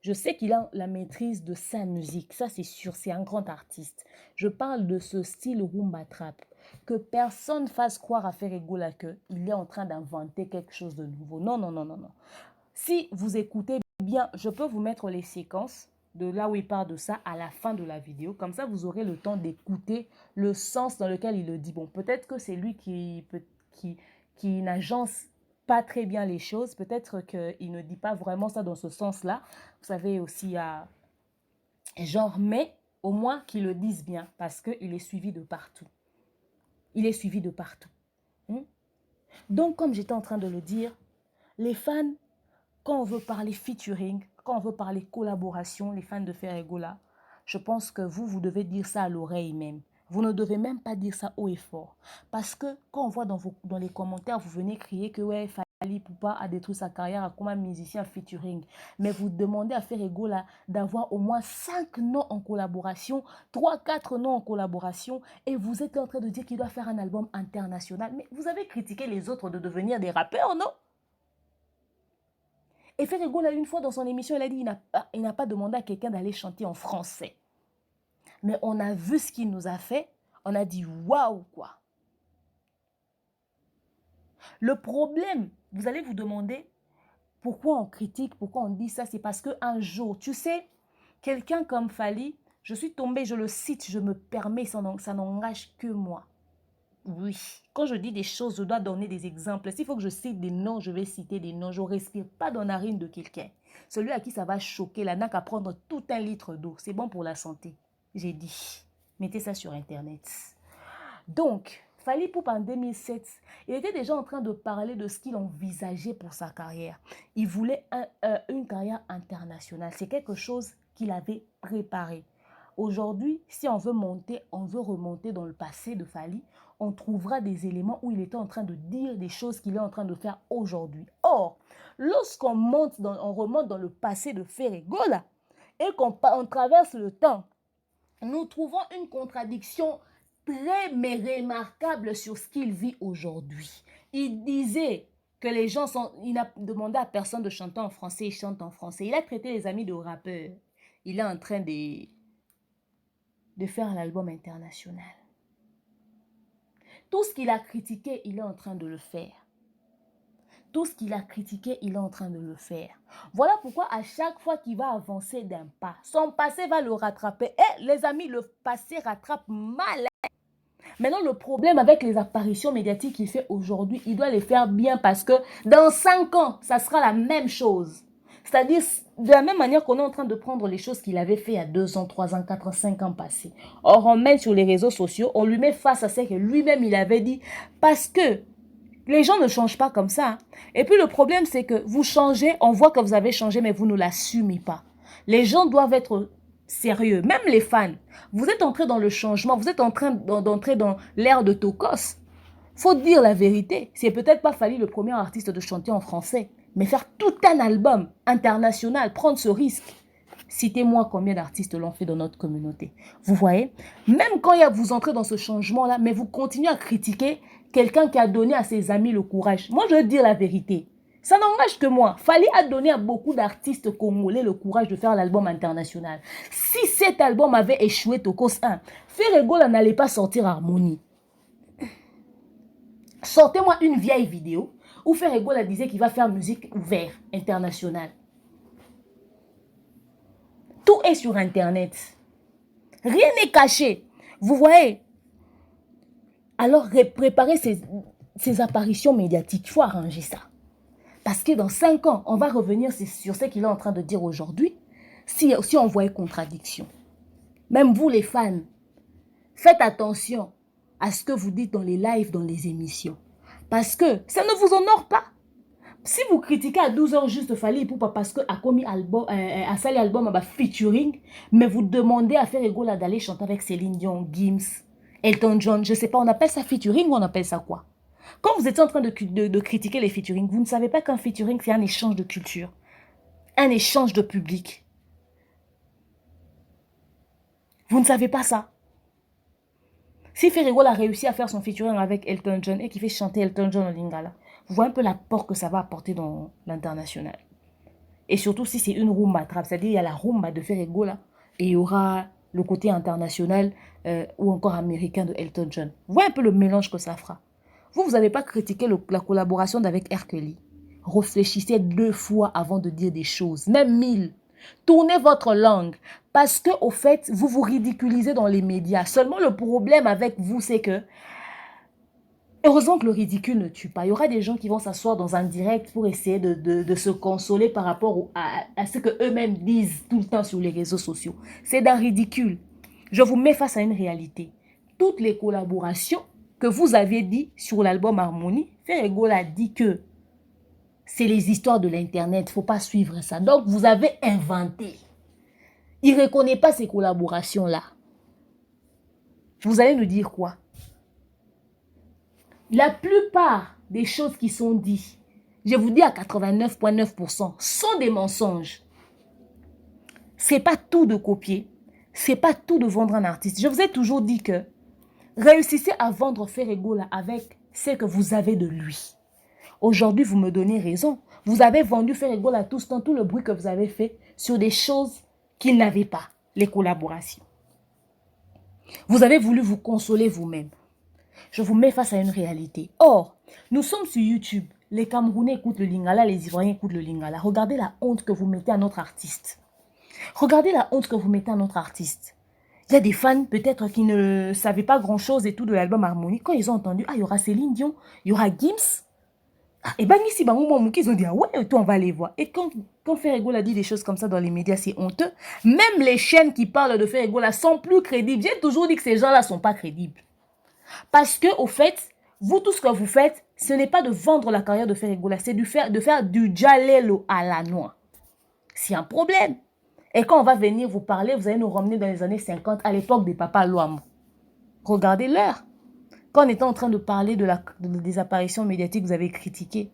Speaker 1: Je sais qu'il a la maîtrise de sa musique. Ça, c'est sûr. C'est un grand artiste. Je parle de ce style rumba trap. Que personne fasse croire à Ferregola qu'il est en train d'inventer quelque chose de nouveau. Non, non, non, non, non. Si vous écoutez bien, je peux vous mettre les séquences de là où il parle de ça à la fin de la vidéo. Comme ça, vous aurez le temps d'écouter le sens dans lequel il le dit. Bon, peut-être que c'est lui qui n'agence pas très bien les choses. Peut-être qu'il ne dit pas vraiment ça dans ce sens-là. Vous savez aussi, genre, mais au moins qu'il le dise bien parce qu'il est suivi de partout. Il est suivi de partout. Donc, comme j'étais en train de le dire, les fans, quand on veut parler featuring, quand on veut parler collaboration, les fans de Ferregola, je pense que vous devez dire ça à l'oreille même. Vous ne devez même pas dire ça haut et fort. Parce que quand on voit dans les commentaires, vous venez crier que ouais, Fally Ipupa a détruit sa carrière comme un musicien featuring. Mais vous demandez à Ferregola d'avoir au moins 5 noms en collaboration, 3-4 noms en collaboration, et vous êtes en train de dire qu'il doit faire un album international. Mais vous avez critiqué les autres de devenir des rappeurs, non? Et Ferregola, une fois dans son émission, il a dit qu'il n'a pas demandé à quelqu'un d'aller chanter en français. Mais on a vu ce qu'il nous a fait. On a dit waouh, quoi. Le problème, vous allez vous demander pourquoi on critique, pourquoi on dit ça. C'est parce qu'un jour, tu sais, quelqu'un comme Fally, je suis tombée, je le cite, je me permets, ça n'engage que moi. Oui, quand je dis des choses, je dois donner des exemples. S'il faut que je cite des noms, je vais citer des noms. Je ne respire pas dans la narine de quelqu'un. Celui à qui ça va choquer, là, n'a qu'à prendre tout un litre d'eau. C'est bon pour la santé. J'ai dit, mettez ça sur Internet. Donc, Fally Ipupa en 2007, il était déjà en train de parler de ce qu'il envisageait pour sa carrière. Il voulait une carrière internationale. C'est quelque chose qu'il avait préparé. Aujourd'hui, si on veut remonter dans le passé de Fally, on trouvera des éléments où il était en train de dire des choses qu'il est en train de faire aujourd'hui. Or, lorsqu'on remonte dans le passé de Ferregola et qu'on traverse le temps, nous trouvons une contradiction très mais remarquable sur ce qu'il vit aujourd'hui. Il disait que les gens sont... Il n'a demandé à personne de chanter en français, il chante en français. Il a traité les amis de rappeurs. Il est en train de faire l'album international. Tout ce qu'il a critiqué, il est en train de le faire. Tout ce qu'il a critiqué, il est en train de le faire. Voilà pourquoi à chaque fois qu'il va avancer d'un pas, son passé va le rattraper. Et les amis, le passé rattrape mal. Maintenant, le problème avec les apparitions médiatiques qu'il fait aujourd'hui, il doit les faire bien parce que dans 5 ans, ça sera la même chose. C'est-à-dire, de la même manière qu'on est en train de prendre les choses qu'il avait fait il y a 2 ans, 3 ans, 4 ans, 5 ans passés. Or, on met sur les réseaux sociaux, on lui met face à ce que lui-même il avait dit parce que les gens ne changent pas comme ça. Et puis le problème, c'est que vous changez, on voit que vous avez changé, mais vous ne l'assumez pas. Les gens doivent être sérieux, même les fans. Vous êtes entré dans le changement, vous êtes en train d'entrer dans l'ère de Tokos. Faut dire la vérité. C'est peut-être pas Fally le premier artiste de chanter en français, mais faire tout un album international, prendre ce risque. Citez-moi combien d'artistes l'ont fait dans notre communauté. Vous voyez, même quand vous entrez dans ce changement-là, mais vous continuez à critiquer quelqu'un qui a donné à ses amis le courage. Moi, je veux dire la vérité. Ça n'engage que moi. Fally a donné à beaucoup d'artistes congolais le courage de faire l'album international. Si cet album avait échoué Tokos 1, Ferregola n'allait pas sortir Harmonie. Sortez-moi une vieille vidéo où Ferregola disait qu'il va faire musique ouverte, internationale. Tout est sur Internet. Rien n'est caché. Vous voyez? Alors, préparez ces apparitions médiatiques. Il faut arranger ça. Parce que dans 5 ans, on va revenir sur ce qu'il est en train de dire aujourd'hui. Si on voyait contradiction. Même vous, les fans, faites attention à ce que vous dites dans les lives, dans les émissions. Parce que ça ne vous honore pas. Si vous critiquez à 12 h juste Fally Ipupa parce que a commis album, a sali album à featuring, mais vous demandez à Ferregola d'aller chanter avec Céline Dion, Gims, Elton John, je ne sais pas, on appelle ça featuring ou on appelle ça quoi? Quand vous êtes en train de critiquer les featuring, vous ne savez pas qu'un featuring, c'est un échange de culture, un échange de public. Vous ne savez pas ça. Si Ferregola a réussi à faire son featuring avec Elton John et qu'il fait chanter Elton John au Lingala, vous voyez un peu l'apport que ça va apporter dans l'international. Et surtout si c'est une rumba trap, c'est-à-dire il y a la rumba de Ferregola et il y aura le côté international ou encore américain de Elton John. Vous voyez un peu le mélange que ça fera. Vous n'avez pas critiqué la collaboration d'avec R. Kelly. Réfléchissez 2 fois avant de dire des choses, même 1000. Tournez votre langue parce que au fait, vous vous ridiculisez dans les médias. Seulement le problème avec vous, c'est que heureusement que le ridicule ne tue pas. Il y aura des gens qui vont s'asseoir dans un direct pour essayer de se consoler par rapport à ce qu'eux-mêmes disent tout le temps sur les réseaux sociaux. C'est d'un ridicule. Je vous mets face à une réalité. Toutes les collaborations que vous avez dit sur l'album Harmonie, Ferregola a dit que c'est les histoires de l'Internet. Il ne faut pas suivre ça. Donc, vous avez inventé. Il ne reconnaît pas ces collaborations-là. Vous allez nous dire quoi? La plupart des choses qui sont dites, je vous dis à 89,9%, sont des mensonges. Ce n'est pas tout de copier. Ce n'est pas tout de vendre un artiste. Je vous ai toujours dit que réussissez à vendre Ferregola avec ce que vous avez de lui. Aujourd'hui, vous me donnez raison. Vous avez vendu Ferregola tout ce temps, tout le bruit que vous avez fait sur des choses qu'il n'avait pas, les collaborations. Vous avez voulu vous consoler vous-même. Je vous mets face à une réalité. Or, nous sommes sur YouTube. Les Camerounais écoutent le Lingala, les Ivoiriens écoutent le Lingala. Regardez la honte que vous mettez à notre artiste. Regardez la honte que vous mettez à notre artiste. Il y a des fans peut-être qui ne savaient pas grand-chose et tout de l'album Harmonie. Quand ils ont entendu, il y aura Céline Dion, il y aura Gims. Et bien ici, ils ont dit, ah ouais, toi on va les voir. Et quand Ferregola dit des choses comme ça dans les médias, c'est honteux. Même les chaînes qui parlent de Ferregola sont plus crédibles. J'ai toujours dit que ces gens-là ne sont pas crédibles. Parce que, au fait, vous, tout ce que vous faites, ce n'est pas de vendre la carrière de Ferregola, c'est de faire du jalelo à la noix. C'est un problème. Et quand on va venir vous parler, vous allez nous ramener dans les années 50, à l'époque des papas Loamo. Regardez l'heure. Quand on était en train de parler des apparitions médiatiques, vous avez critiqué.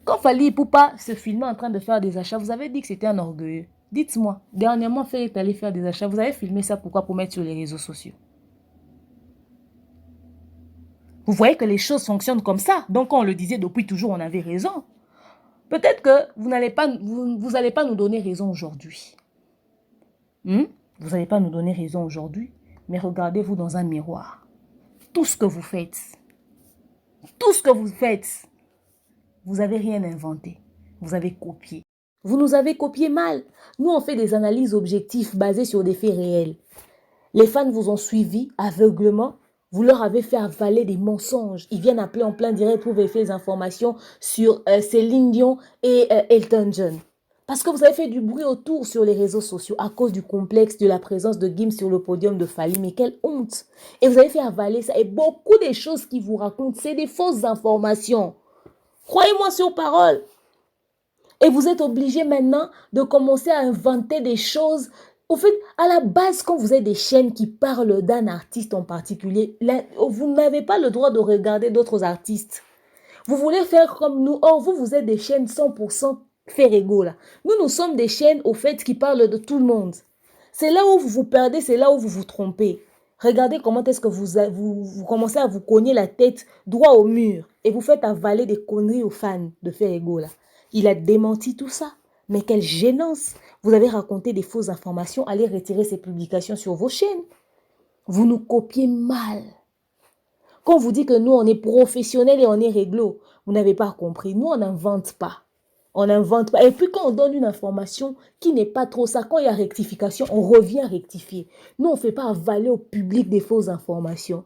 Speaker 1: Quand Fally Ipupa se filmait en train de faire des achats, vous avez dit que c'était un orgueilleux. Dites-moi, dernièrement, Ferry est allé faire des achats. Vous avez filmé ça pourquoi? Pour mettre sur les réseaux sociaux. Vous voyez que les choses fonctionnent comme ça. Donc, quand on le disait depuis toujours, on avait raison. Peut-être que vous n'allez pas, vous allez pas nous donner raison aujourd'hui. Vous n'allez pas nous donner raison aujourd'hui, mais regardez-vous dans un miroir. Tout ce que vous faites, vous n'avez rien inventé. Vous avez copié. Vous nous avez copié mal. Nous, on fait des analyses objectives basées sur des faits réels. Les fans vous ont suivi aveuglement. Vous leur avez fait avaler des mensonges. Ils viennent appeler en plein direct pour vérifier les informations sur Céline Dion et Elton John. Parce que vous avez fait du bruit autour sur les réseaux sociaux à cause du complexe de la présence de Gims sur le podium de Fally. Mais quelle honte! Et vous avez fait avaler ça. Et beaucoup des choses qu'ils vous racontent, c'est des fausses informations. Croyez-moi sur parole. Et vous êtes obligé maintenant de commencer à inventer des choses. Au fait, à la base, quand vous êtes des chaînes qui parlent d'un artiste en particulier, là, vous n'avez pas le droit de regarder d'autres artistes. Vous voulez faire comme nous. Or, vous êtes des chaînes 100% Ferrego, là. Nous sommes des chaînes, au fait, qui parlent de tout le monde. C'est là où vous vous perdez, c'est là où vous vous trompez. Regardez comment est-ce que vous commencez à vous cogner la tête droit au mur et vous faites avaler des conneries aux fans de Ferrego, là. Il a démenti tout ça. Mais quelle gênance! Vous avez raconté des fausses informations, allez retirer ces publications sur vos chaînes. Vous nous copiez mal. Quand on vous dit que nous, on est professionnels et on est réglo, vous n'avez pas compris. Nous, on n'invente pas. On n'invente pas. Et puis quand on donne une information qui n'est pas trop ça, quand il y a rectification, on revient rectifier. Nous, on ne fait pas avaler au public des fausses informations.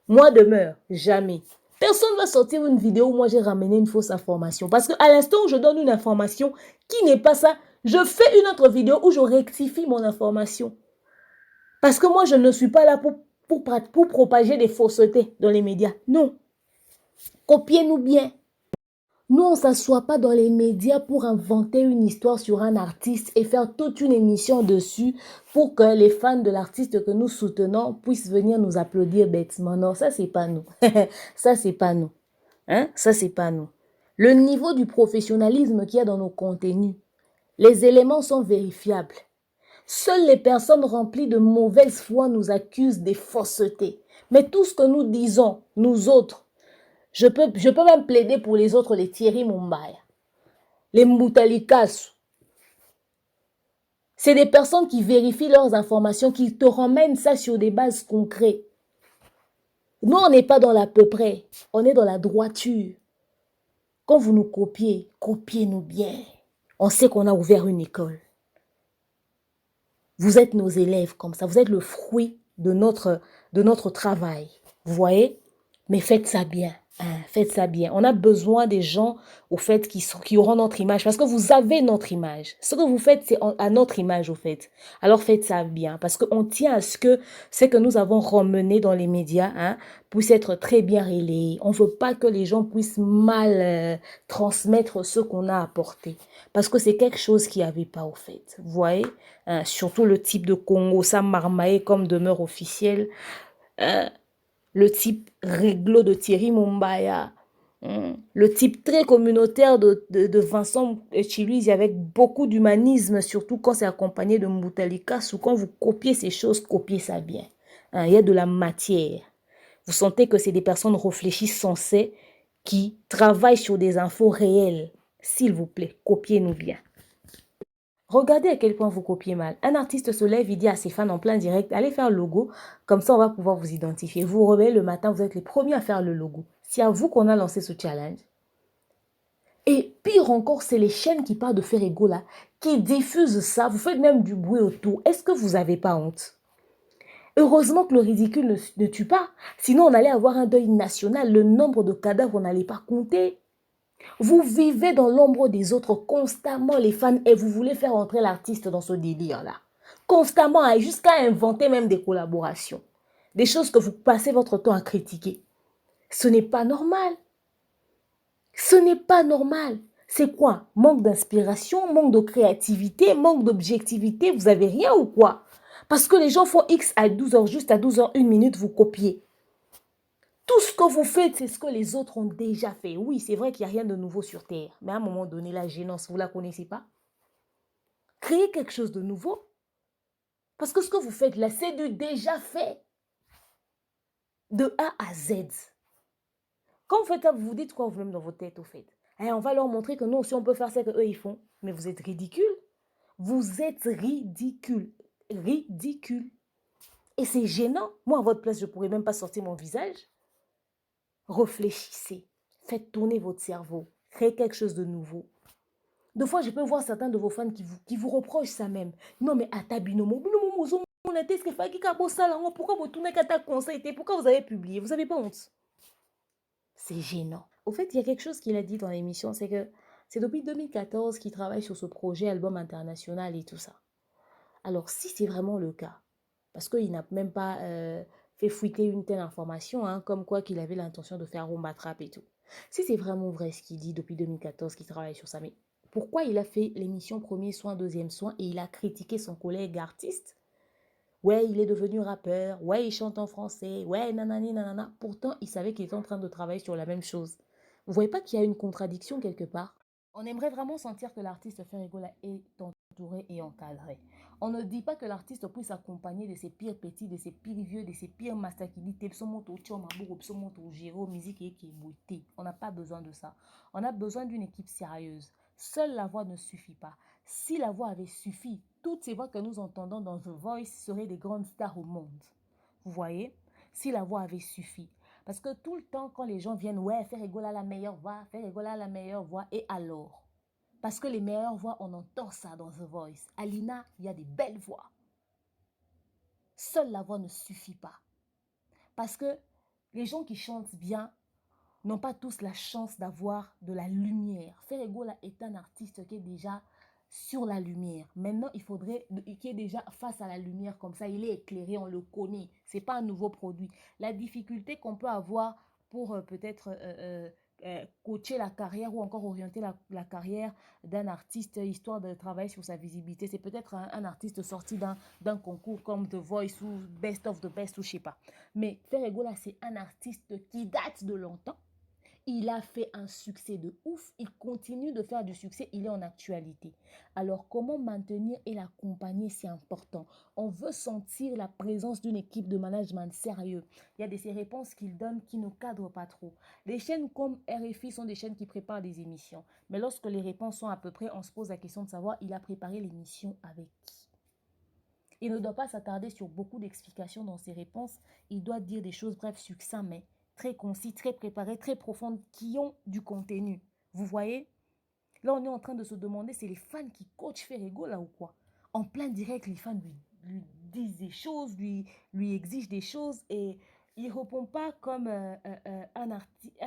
Speaker 1: Moi, demeure, jamais. Personne ne va sortir une vidéo où moi j'ai ramené une fausse information. Parce qu'à l'instant où je donne une information qui n'est pas ça, je fais une autre vidéo où je rectifie mon information. Parce que moi, je ne suis pas là pour propager des faussetés dans les médias. Non. Copiez-nous bien. Nous, on ne s'assoit pas dans les médias pour inventer une histoire sur un artiste et faire toute une émission dessus pour que les fans de l'artiste que nous soutenons puissent venir nous applaudir bêtement. Non, ça, c'est pas nous. Ça, c'est pas nous. Hein? Ça, c'est pas nous. Le niveau du professionnalisme qu'il y a dans nos contenus, les éléments sont vérifiables. Seules les personnes remplies de mauvaise foi nous accusent des faussetés. Mais tout ce que nous disons, nous autres, je peux même plaider pour les autres, les Thierry Mumbaya, les Moutalikas. C'est des personnes qui vérifient leurs informations, qui te ramènent ça sur des bases concrètes. Nous, on n'est pas dans l'à peu près, on est dans la droiture. Quand vous nous copiez, copiez-nous bien. On sait qu'on a ouvert une école. Vous êtes nos élèves comme ça, vous êtes le fruit de notre travail. Vous voyez? Mais faites ça bien. Faites ça bien. On a besoin des gens, au fait, qui auront notre image. Parce que vous avez notre image. Ce que vous faites, c'est à notre image, au fait. Alors faites ça bien. Parce qu'on tient à ce que nous avons ramené dans les médias puisse être très bien relayé. On ne veut pas que les gens puissent mal transmettre ce qu'on a apporté. Parce que c'est quelque chose qu'il n'y avait pas, au fait. Vous voyez? Surtout le type de Congo, ça marmaillé comme demeure officielle. Le type réglo de Thierry Mumbaya, le type très communautaire de Vincent Chiluiz avec beaucoup d'humanisme, surtout quand c'est accompagné de Moutalikas, ou quand vous copiez ces choses, copiez ça bien. Il y a de la matière. Vous sentez que c'est des personnes réfléchies, sensées, qui travaillent sur des infos réelles. S'il vous plaît, copiez-nous bien. Regardez à quel point vous copiez mal. Un artiste se lève, il dit à ses fans en plein direct, allez faire le logo, comme ça on va pouvoir vous identifier. Vous vous réveillez le matin, vous êtes les premiers à faire le logo. C'est à vous qu'on a lancé ce challenge. Et pire encore, c'est les chaînes qui parlent de Ferrego là, qui diffusent ça. Vous faites même du bruit autour. Est-ce que vous n'avez pas honte? Heureusement que le ridicule ne tue pas. Sinon, on allait avoir un deuil national. Le nombre de cadavres, on n'allait pas compter. Vous vivez dans l'ombre des autres constamment, les fans, et vous voulez faire entrer l'artiste dans ce délire-là. Constamment, jusqu'à inventer même des collaborations. Des choses que vous passez votre temps à critiquer. Ce n'est pas normal. Ce n'est pas normal. C'est quoi? Manque d'inspiration, manque de créativité, manque d'objectivité, vous avez rien ou quoi? Parce que les gens font X à 12h, juste à 12h, 1 minute, vous copiez. Tout ce que vous faites, c'est ce que les autres ont déjà fait. Oui, c'est vrai qu'il n'y a rien de nouveau sur Terre. Mais à un moment donné, la gênance, vous ne la connaissez pas? Créez quelque chose de nouveau. Parce que ce que vous faites là, c'est du déjà fait. De A à Z. Quand vous faites ça, vous vous dites quoi vous-même dans votre tête, au fait? Eh, on va leur montrer que nous aussi, on peut faire ça qu'eux, ils font. Mais vous êtes ridicule. Vous êtes ridicule. Ridicule. Et c'est gênant. Moi, à votre place, je ne pourrais même pas sortir mon visage. Réfléchissez. Faites tourner votre cerveau. Créez quelque chose de nouveau. Des fois, je peux voir certains de vos fans qui vous reprochent ça même. Non, mais à ta binomo, pourquoi vous tournez qu'à ta conseil, pourquoi vous avez publié? Vous n'avez pas honte? C'est gênant. Au fait, il y a quelque chose qu'il a dit dans l'émission, c'est que c'est depuis 2014 qu'il travaille sur ce projet album international et tout ça. Alors, si c'est vraiment le cas, parce qu'il n'a même pas fait fuiter une telle information, hein, comme quoi qu'il avait l'intention de faire Rumba Trap et tout. Si c'est vraiment vrai ce qu'il dit depuis 2014 qu'il travaille sur ça, mais pourquoi il a fait l'émission Premier Soin, Deuxième Soin et il a critiqué son collègue artiste? Ouais, il est devenu rappeur, ouais, il chante en français, ouais, nanani, nanana. Pourtant, il savait qu'il était en train de travailler sur la même chose. Vous voyez pas qu'il y a une contradiction quelque part? On aimerait vraiment sentir que l'artiste Ferregola est entouré et encadré. On ne dit pas que l'artiste puisse s'accompagner de ses pires petits, de ses pires vieux, de ses pires mastakilités. On n'a pas besoin de ça. On a besoin d'une équipe sérieuse. Seule la voix ne suffit pas. Si la voix avait suffi, toutes ces voix que nous entendons dans The Voice seraient des grandes stars au monde. Vous voyez? Si la voix avait suffi. Parce que tout le temps, quand les gens viennent, ouais, Ferregola la meilleure voix, Ferregola la meilleure voix, et alors? Parce que les meilleures voix, on entend ça dans The Voice. Alina, il y a des belles voix. Seule la voix ne suffit pas. Parce que les gens qui chantent bien n'ont pas tous la chance d'avoir de la lumière. Ferregola est un artiste qui est déjà sur la lumière. Maintenant, il faudrait qu'il est déjà face à la lumière comme ça. Il est éclairé, on le connaît. Ce n'est pas un nouveau produit. La difficulté qu'on peut avoir pour peut-être coacher la carrière ou encore orienter la carrière d'un artiste, histoire de travailler sur sa visibilité, c'est peut-être un artiste sorti d'un concours comme The Voice ou Best of the Best ou je sais pas. Mais Ferregola, c'est un artiste qui date de longtemps. Il a fait un succès de ouf, il continue de faire du succès, il est en actualité. Alors, comment maintenir et l'accompagner, c'est important. On veut sentir la présence d'une équipe de management sérieux. Il y a ces réponses qu'il donne qui ne cadrent pas trop. Les chaînes comme RFI sont des chaînes qui préparent des émissions. Mais lorsque les réponses sont à peu près, on se pose la question de savoir, il a préparé l'émission avec qui? Il ne doit pas s'attarder sur beaucoup d'explications dans ses réponses. Il doit dire des choses bref, succinctes, mais très concis, très préparées, très profondes, qui ont du contenu. Vous voyez? Là, on est en train de se demander, c'est les fans qui coachent Ferrego là ou quoi? En plein direct, les fans lui disent des choses, lui exigent des choses et il ne répond pas comme un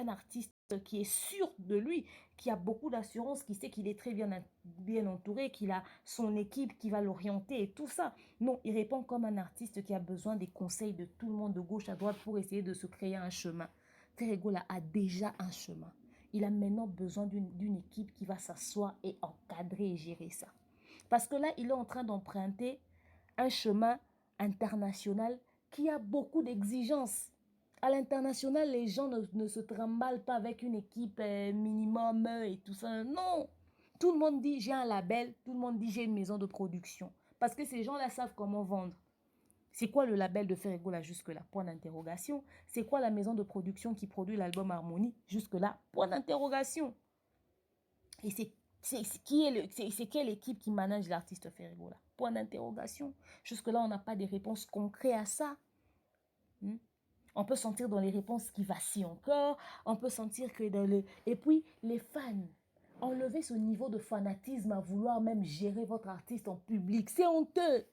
Speaker 1: artiste qui est sûr de lui, qui a beaucoup d'assurance, qui sait qu'il est très bien entouré, qu'il a son équipe qui va l'orienter et tout ça. Non, il répond comme un artiste qui a besoin des conseils de tout le monde de gauche à droite pour essayer de se créer un chemin. Ferrego là a déjà un chemin. Il a maintenant besoin d'une équipe qui va s'asseoir et encadrer et gérer ça. Parce que là, il est en train d'emprunter un chemin international qui a beaucoup d'exigences. À l'international, les gens ne se trimballent pas avec une équipe minimum et tout ça. Non! Tout le monde dit j'ai un label, tout le monde dit j'ai une maison de production. Parce que ces gens-là savent comment vendre. C'est quoi le label de Ferrego là jusque-là? Point d'interrogation. C'est quoi la maison de production qui produit l'album Harmonie? Jusque-là, point d'interrogation. Et c'est quelle équipe qui manage l'artiste Ferrego là? Point d'interrogation. Jusque-là, on n'a pas de réponses concrètes à ça. On peut sentir dans les réponses qui vacillent encore. On peut sentir que dans le... Et puis, les fans. Enlevez ce niveau de fanatisme à vouloir même gérer votre artiste en public. C'est honteux.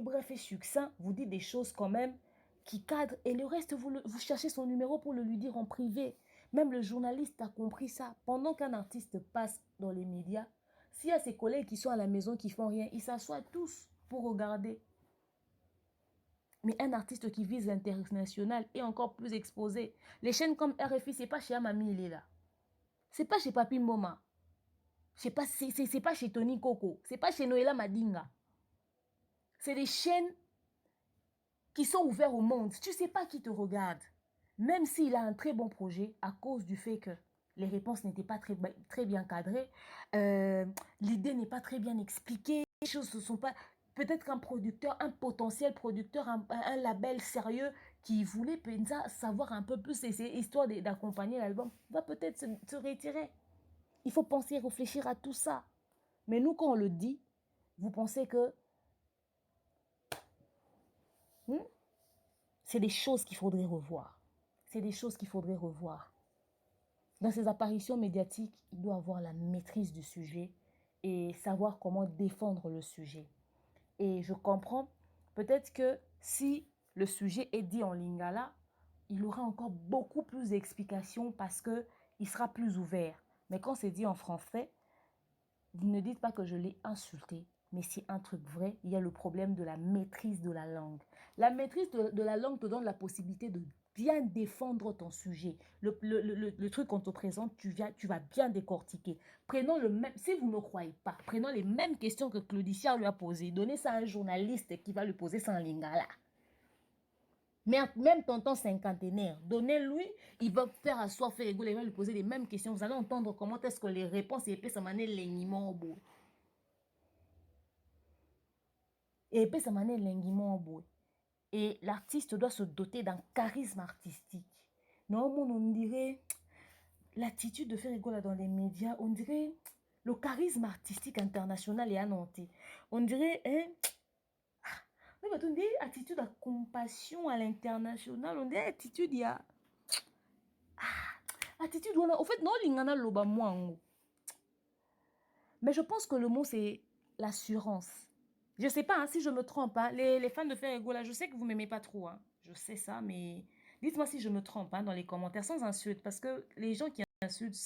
Speaker 1: Bref et succinct, vous dites des choses quand même qui cadrent et le reste, vous cherchez son numéro pour le lui dire en privé. Même le journaliste a compris ça. Pendant qu'un artiste passe dans les médias, s'il y a ses collègues qui sont à la maison qui font rien, ils s'assoient tous pour regarder. Mais un artiste qui vise l'international est encore plus exposé. Les chaînes comme RFI, c'est pas chez Amami, il est là. C'est pas chez Papi Moma. C'est pas chez Tony Coco. C'est pas chez Noëlla Madinga. C'est des chaînes qui sont ouvertes au monde. Tu ne sais pas qui te regarde. Même s'il a un très bon projet, à cause du fait que les réponses n'étaient pas très bien cadrées, l'idée n'est pas très bien expliquée, les choses ne sont pas... peut-être un producteur, un potentiel producteur, un label sérieux qui voulait savoir un peu plus, histoire d'accompagner l'album, va peut-être se retirer. Il faut penser, réfléchir à tout ça. Mais nous, quand on le dit, vous pensez que c'est des choses qu'il faudrait revoir. C'est des choses qu'il faudrait revoir. Dans ses apparitions médiatiques, il doit avoir la maîtrise du sujet et savoir comment défendre le sujet. Et je comprends, peut-être que si le sujet est dit en lingala, il aura encore beaucoup plus d'explications parce qu'il sera plus ouvert. Mais quand c'est dit en français, vous ne dites pas que je l'ai insulté, mais c'est un truc vrai. Il y a le problème de la maîtrise de la langue. La maîtrise de la langue te donne la possibilité de bien défendre ton sujet. Le truc qu'on te présente, tu vas bien décortiquer. Prenons le même, si vous ne croyez pas, prenons les mêmes questions que Claudicia lui a posées. Donnez ça à un journaliste qui va lui poser ça en lingala. Même tonton cinquantenaire, donnez-lui, il va faire asseoir, faire rigoler, il va lui poser les mêmes questions. Vous allez entendre comment est-ce que les réponses et ça mène l'énigment au bout. Et puis ça mène l'énigment au bout. Et l'artiste doit se doter d'un charisme artistique. Normalement, on dirait l'attitude de faire rigoler dans les médias, on dirait le charisme artistique international est annoncé. On dirait, on dirait attitude de compassion à l'international, on dirait attitude, il y a... attitude, en fait, non, l'ingana loba moi. Mais je pense que le mot, c'est l'assurance. Je ne sais pas si je me trompe. Hein, les fans de Ferrego, là, je sais que vous ne m'aimez pas trop. Hein, je sais ça, mais dites-moi si je me trompe dans les commentaires, sans insulte. Parce que les gens qui insultent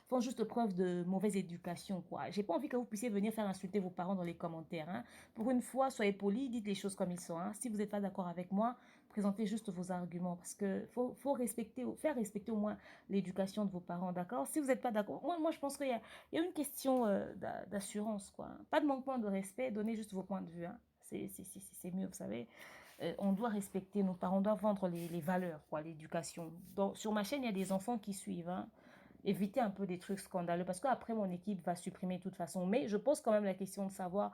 Speaker 1: font juste preuve de mauvaise éducation. J'ai pas envie que vous puissiez venir faire insulter vos parents dans les commentaires. Hein. Pour une fois, soyez polis, dites les choses comme ils sont. Hein. Si vous n'êtes pas d'accord avec moi, présentez juste vos arguments. Parce qu'il faut faire respecter au moins l'éducation de vos parents, d'accord? Si vous n'êtes pas d'accord, moi je pense qu'il y a une question d'assurance, quoi. Pas de manquement de respect, donnez juste vos points de vue. Hein. C'est mieux, vous savez. On doit respecter nos parents, on doit vendre les valeurs, quoi, l'éducation. Donc, sur ma chaîne, il y a des enfants qui suivent. Hein. Évitez un peu des trucs scandaleux, parce qu'après, mon équipe va supprimer de toute façon. Mais je pose quand même la question de savoir,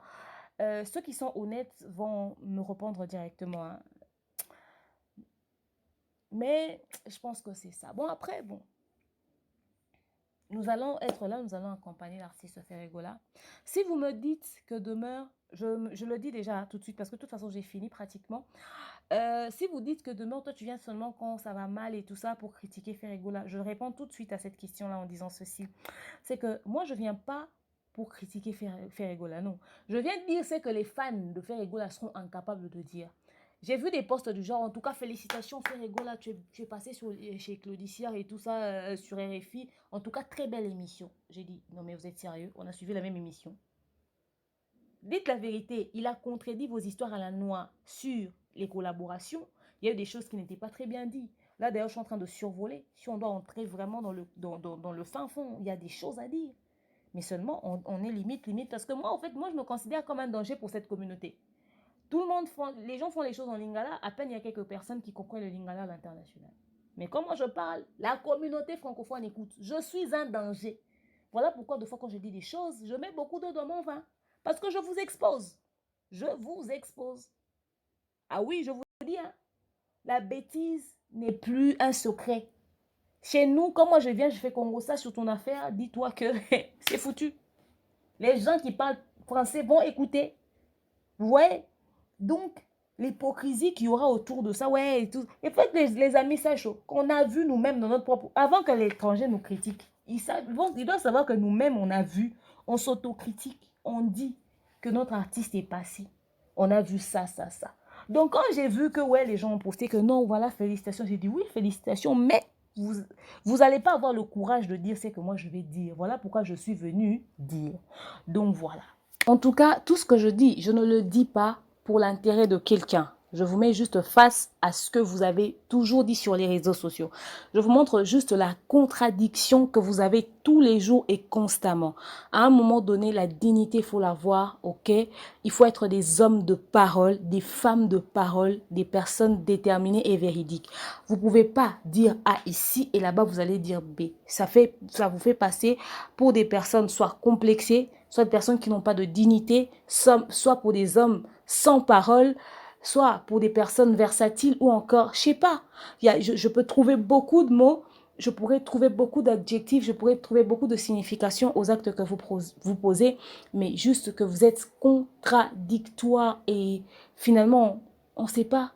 Speaker 1: ceux qui sont honnêtes vont me répondre directement. Hein. Mais je pense que c'est ça. Bon, après, bon. Nous allons être là, nous allons accompagner l'artiste Ferregola. Si vous me dites que demain, je le dis déjà tout de suite parce que de toute façon j'ai fini pratiquement. Si vous dites que demain, toi tu viens seulement quand ça va mal et tout ça pour critiquer Ferregola, je réponds tout de suite à cette question-là en disant ceci. C'est que moi je ne viens pas pour critiquer Ferregola, non. Je viens de dire ce que les fans de Ferregola seront incapables de dire. J'ai vu des posts du genre, en tout cas, félicitations Ferregola, tu es passé chez Claudicia et tout ça sur RFI. En tout cas, très belle émission. J'ai dit, non mais vous êtes sérieux, on a suivi la même émission. Dites la vérité, il a contredit vos histoires à la noix sur les collaborations. Il y a eu des choses qui n'étaient pas très bien dites. Là, d'ailleurs, je suis en train de survoler. Si on doit entrer vraiment dans le fin fond, il y a des choses à dire. Mais seulement, on est limite, parce que moi, en fait, moi, je me considère comme un danger pour cette communauté. Tout le monde, les gens font les choses en lingala, à peine il y a quelques personnes qui comprennent le lingala à l'international. Mais comme moi je parle, la communauté francophone écoute. Je suis un danger. Voilà pourquoi de fois quand je dis des choses, je mets beaucoup d'eau dans mon vin. Parce que je vous expose. Je vous expose. Ah oui, je vous dis, hein, la bêtise n'est plus un secret. Chez nous, comme moi je viens, je fais Congo ça sur ton affaire, dis-toi que c'est foutu. Les gens qui parlent français vont écouter. Vous voyez? Donc, l'hypocrisie qu'il y aura autour de ça, ouais, et tout. Et fait, les amis sachent qu'on a vu nous-mêmes dans notre propre... Avant que l'étranger nous critique, ils doivent savoir que nous-mêmes, on a vu, on s'autocritique, on dit que notre artiste est passé. On a vu ça, ça, ça. Donc, quand j'ai vu que, ouais, les gens ont posté que non, voilà, félicitations, j'ai dit oui, félicitations, mais vous n'allez pas avoir le courage de dire ce que moi je vais dire. Voilà pourquoi je suis venue dire. Donc, voilà. En tout cas, tout ce que je dis, je ne le dis pas pour l'intérêt de quelqu'un. Je vous mets juste face à ce que vous avez toujours dit sur les réseaux sociaux. Je vous montre juste la contradiction que vous avez tous les jours et constamment. À un moment donné, la dignité, il faut l'avoir, ok? Il faut être des hommes de parole, des femmes de parole, des personnes déterminées et véridiques. Vous ne pouvez pas dire A ici et là-bas, vous allez dire B. Ça vous fait passer pour des personnes soit complexées, soit des personnes qui n'ont pas de dignité, soit pour des hommes sans parole, soit pour des personnes versatiles ou encore, je sais pas, je peux trouver beaucoup de mots, je pourrais trouver beaucoup d'adjectifs, je pourrais trouver beaucoup de significations aux actes que vous posez, mais juste que vous êtes contradictoire et finalement, on ne sait pas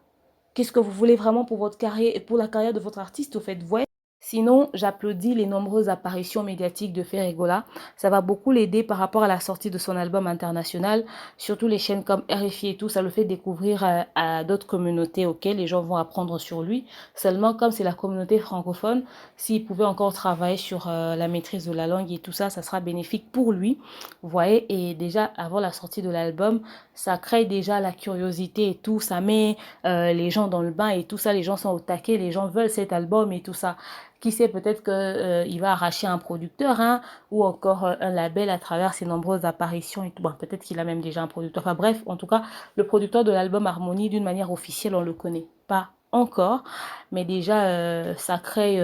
Speaker 1: qu'est-ce que vous voulez vraiment pour votre carrière et pour la carrière de votre artiste, au fait, vous voyez. Sinon, j'applaudis les nombreuses apparitions médiatiques de Ferregola. Ça va beaucoup l'aider par rapport à la sortie de son album international. Surtout les chaînes comme RFI et tout, ça le fait découvrir à d'autres communautés auxquelles les gens vont apprendre sur lui. Seulement, comme c'est la communauté francophone, s'il pouvait encore travailler sur la maîtrise de la langue et tout ça, ça sera bénéfique pour lui. Vous voyez, et déjà, avant la sortie de l'album, ça crée déjà la curiosité et tout. Ça met les gens dans le bain et tout ça. Les gens sont au taquet, les gens veulent cet album et tout ça. Qui sait, peut-être qu'il va arracher un producteur hein, ou encore un label à travers ses nombreuses apparitions. Et tout. Bon, peut-être qu'il a même déjà un producteur. Enfin bref, en tout cas, le producteur de l'album Harmonie, d'une manière officielle, on ne le connaît pas encore. Mais déjà, ça crée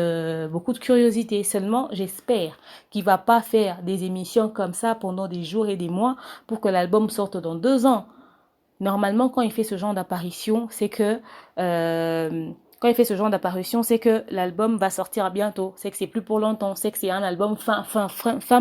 Speaker 1: beaucoup de curiosité. Seulement, j'espère qu'il ne va pas faire des émissions comme ça pendant des jours et des mois pour que l'album sorte dans 2 ans. Normalement, quand il fait ce genre d'apparition, c'est que l'album va sortir bientôt, c'est que c'est plus pour longtemps, c'est que c'est un album fin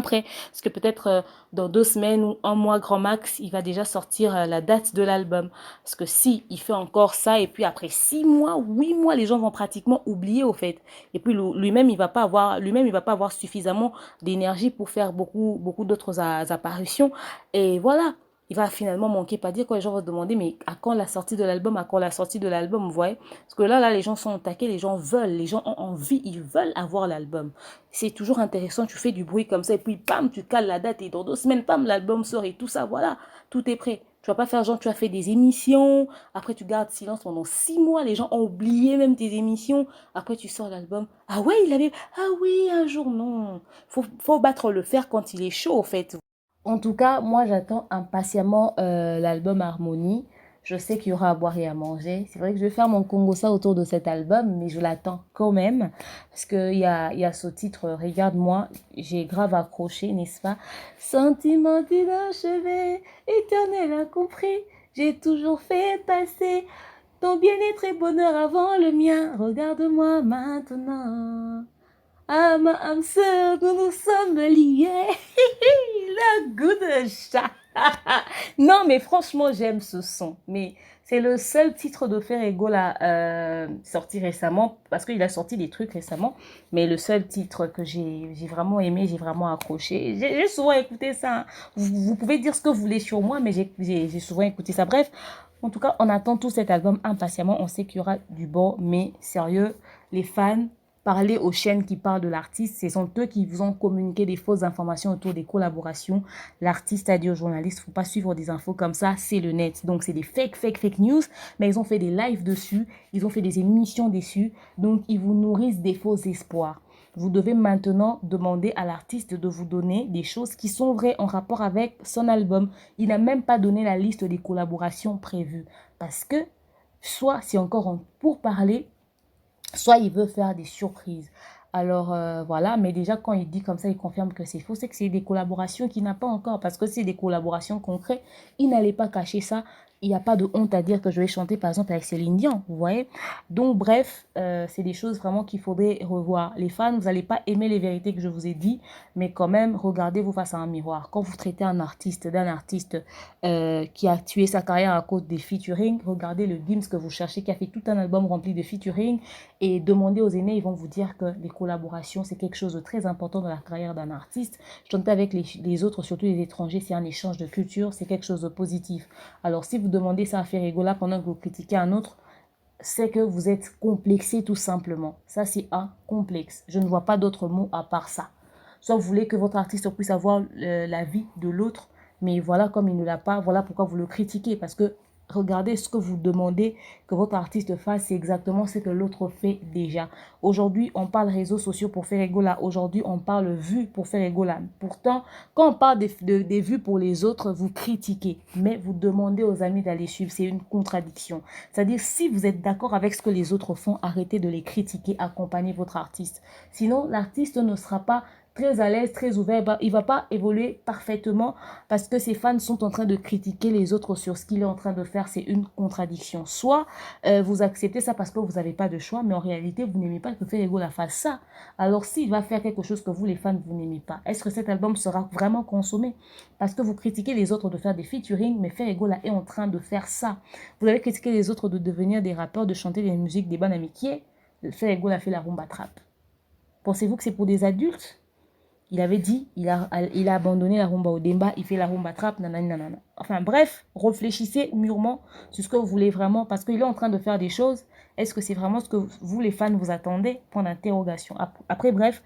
Speaker 1: prêt. Parce que peut-être dans 2 semaines ou un mois grand max, il va déjà sortir la date de l'album. Parce que si il fait encore ça et puis après 6 mois, 8 mois, les gens vont pratiquement oublier au fait. Et puis lui-même, il va pas avoir suffisamment d'énergie pour faire beaucoup d'autres apparitions. Et voilà, il va finalement manquer, pas dire quand les gens vont se demander mais à quand la sortie de l'album, à quand la sortie de l'album, vous voyez. Parce que là, les gens sont attaqués, les gens veulent, les gens ont envie, ils veulent avoir l'album. C'est toujours intéressant, tu fais du bruit comme ça et puis bam, tu cales la date et dans 2 semaines, bam, l'album sort et tout ça, voilà, tout est prêt. Tu vas pas faire genre, tu as fait des émissions, après tu gardes silence pendant 6 mois, les gens ont oublié même tes émissions, après tu sors l'album. Ah ouais, ah oui, un jour, non. Faut battre le fer quand il est chaud, en fait. En tout cas, moi, j'attends impatiemment l'album Harmonie. Je sais qu'il y aura à boire et à manger. C'est vrai que je vais faire mon Congo-ça autour de cet album, mais je l'attends quand même. Parce qu'il y a ce titre, Regarde-moi, j'ai grave accroché, n'est-ce pas? Sentiment inachevé, éternel incompris, j'ai toujours fait passer ton bien-être et bonheur avant le mien. Regarde-moi maintenant. Ah, ma âme sœur, nous nous sommes liés. Le goût de chat. Non, mais franchement, j'aime ce son. Mais c'est le seul titre de Ferregola sorti récemment, parce qu'il a sorti des trucs récemment, mais le seul titre que j'ai vraiment aimé, j'ai vraiment accroché. J'ai souvent écouté ça. Hein. Vous pouvez dire ce que vous voulez sur moi, mais j'ai souvent écouté ça. Bref, en tout cas, on attend tout cet album impatiemment. On sait qu'il y aura du bon, mais sérieux, les fans, parler aux chaînes qui parlent de l'artiste. Ce sont eux qui vous ont communiqué des fausses informations autour des collaborations. L'artiste a dit aux journalistes, il ne faut pas suivre des infos comme ça, c'est le net. Donc, c'est des fake news, mais ils ont fait des lives dessus, ils ont fait des émissions dessus. Donc, ils vous nourrissent des faux espoirs. Vous devez maintenant demander à l'artiste de vous donner des choses qui sont vraies en rapport avec son album. Il n'a même pas donné la liste des collaborations prévues. Parce que, soit c'est encore en pourparlers, soit il veut faire des surprises. Alors voilà, mais déjà quand il dit comme ça, il confirme que c'est faux, c'est que c'est des collaborations qu'il n'a pas encore. Parce que c'est des collaborations concrètes, il n'allait pas cacher ça. Il n'y a pas de honte à dire que je vais chanter par exemple avec Céline Dion, vous voyez. Donc bref, c'est des choses vraiment qu'il faudrait revoir. Les fans, vous n'allez pas aimer les vérités que je vous ai dit, mais quand même, regardez-vous face à un miroir. Quand vous traitez d'un artiste qui a tué sa carrière à cause des featuring, regardez le Gims que vous cherchez, qui a fait tout un album rempli de featuring, et demandez aux aînés, ils vont vous dire que les collaborations, c'est quelque chose de très important dans la carrière d'un artiste. Chanter avec les autres, surtout les étrangers, c'est un échange de culture, c'est quelque chose de positif. Alors si vous demandez ça à Ferregola pendant que vous critiquez un autre, c'est que vous êtes complexé tout simplement. Ça, c'est un complexe. Je ne vois pas d'autres mots à part ça. Soit vous voulez que votre artiste puisse avoir la vie de l'autre, mais voilà, comme il ne l'a pas, voilà pourquoi vous le critiquez. Parce que regardez ce que vous demandez que votre artiste fasse, c'est exactement ce que l'autre fait déjà. Aujourd'hui, on parle réseaux sociaux pour faire Ferregola. Aujourd'hui, on parle vues pour faire Ferregola. Pourtant, quand on parle des vues pour les autres, vous critiquez. Mais vous demandez aux amis d'aller suivre. C'est une contradiction. C'est-à-dire, si vous êtes d'accord avec ce que les autres font, arrêtez de les critiquer, accompagnez votre artiste. Sinon, l'artiste ne sera pas très à l'aise, très ouvert, bah, il ne va pas évoluer parfaitement parce que ses fans sont en train de critiquer les autres sur ce qu'il est en train de faire. C'est une contradiction. Soit vous acceptez ça parce que vous n'avez pas de choix, mais en réalité, vous n'aimez pas que Ferego la fasse ça. Alors, s'il va faire quelque chose que vous, les fans, vous n'aimez pas, est-ce que cet album sera vraiment consommé? Parce que vous critiquez les autres de faire des featuring, mais Ferego là est en train de faire ça. Vous avez critiqué les autres de devenir des rappeurs, de chanter des musiques, des bonnes amitiés. Ferego a fait la rumba trap. Pensez-vous que c'est pour des adultes? Il avait dit, il a abandonné la rumba au Demba, il fait la rumba trap, nanana, nanana. Enfin bref, réfléchissez mûrement sur ce que vous voulez vraiment, parce qu'il est en train de faire des choses. Est-ce que c'est vraiment ce que vous, les fans, vous attendez? Point d'interrogation. Après, bref,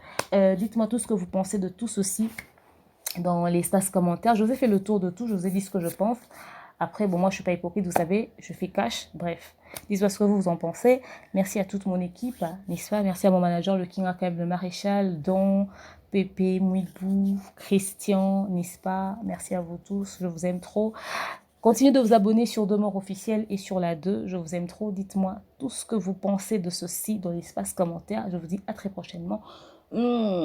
Speaker 1: dites-moi tout ce que vous pensez de tout ceci dans l'espace commentaire. Je vous ai fait le tour de tout, je vous ai dit ce que je pense. Après, bon, moi, je ne suis pas hypocrite, vous savez, je fais cash. Bref, dites-moi ce que vous en pensez. Merci à toute mon équipe, n'est-ce pas? Merci à mon manager, le King Akab, le Maréchal, Don, Pépé, Mouibou, Christian, n'est-ce pas? Merci à vous tous, je vous aime trop. Continuez de vous abonner sur Demeure Officielle et sur la 2. Je vous aime trop. Dites-moi tout ce que vous pensez de ceci dans l'espace commentaire. Je vous dis à très prochainement. Mouah.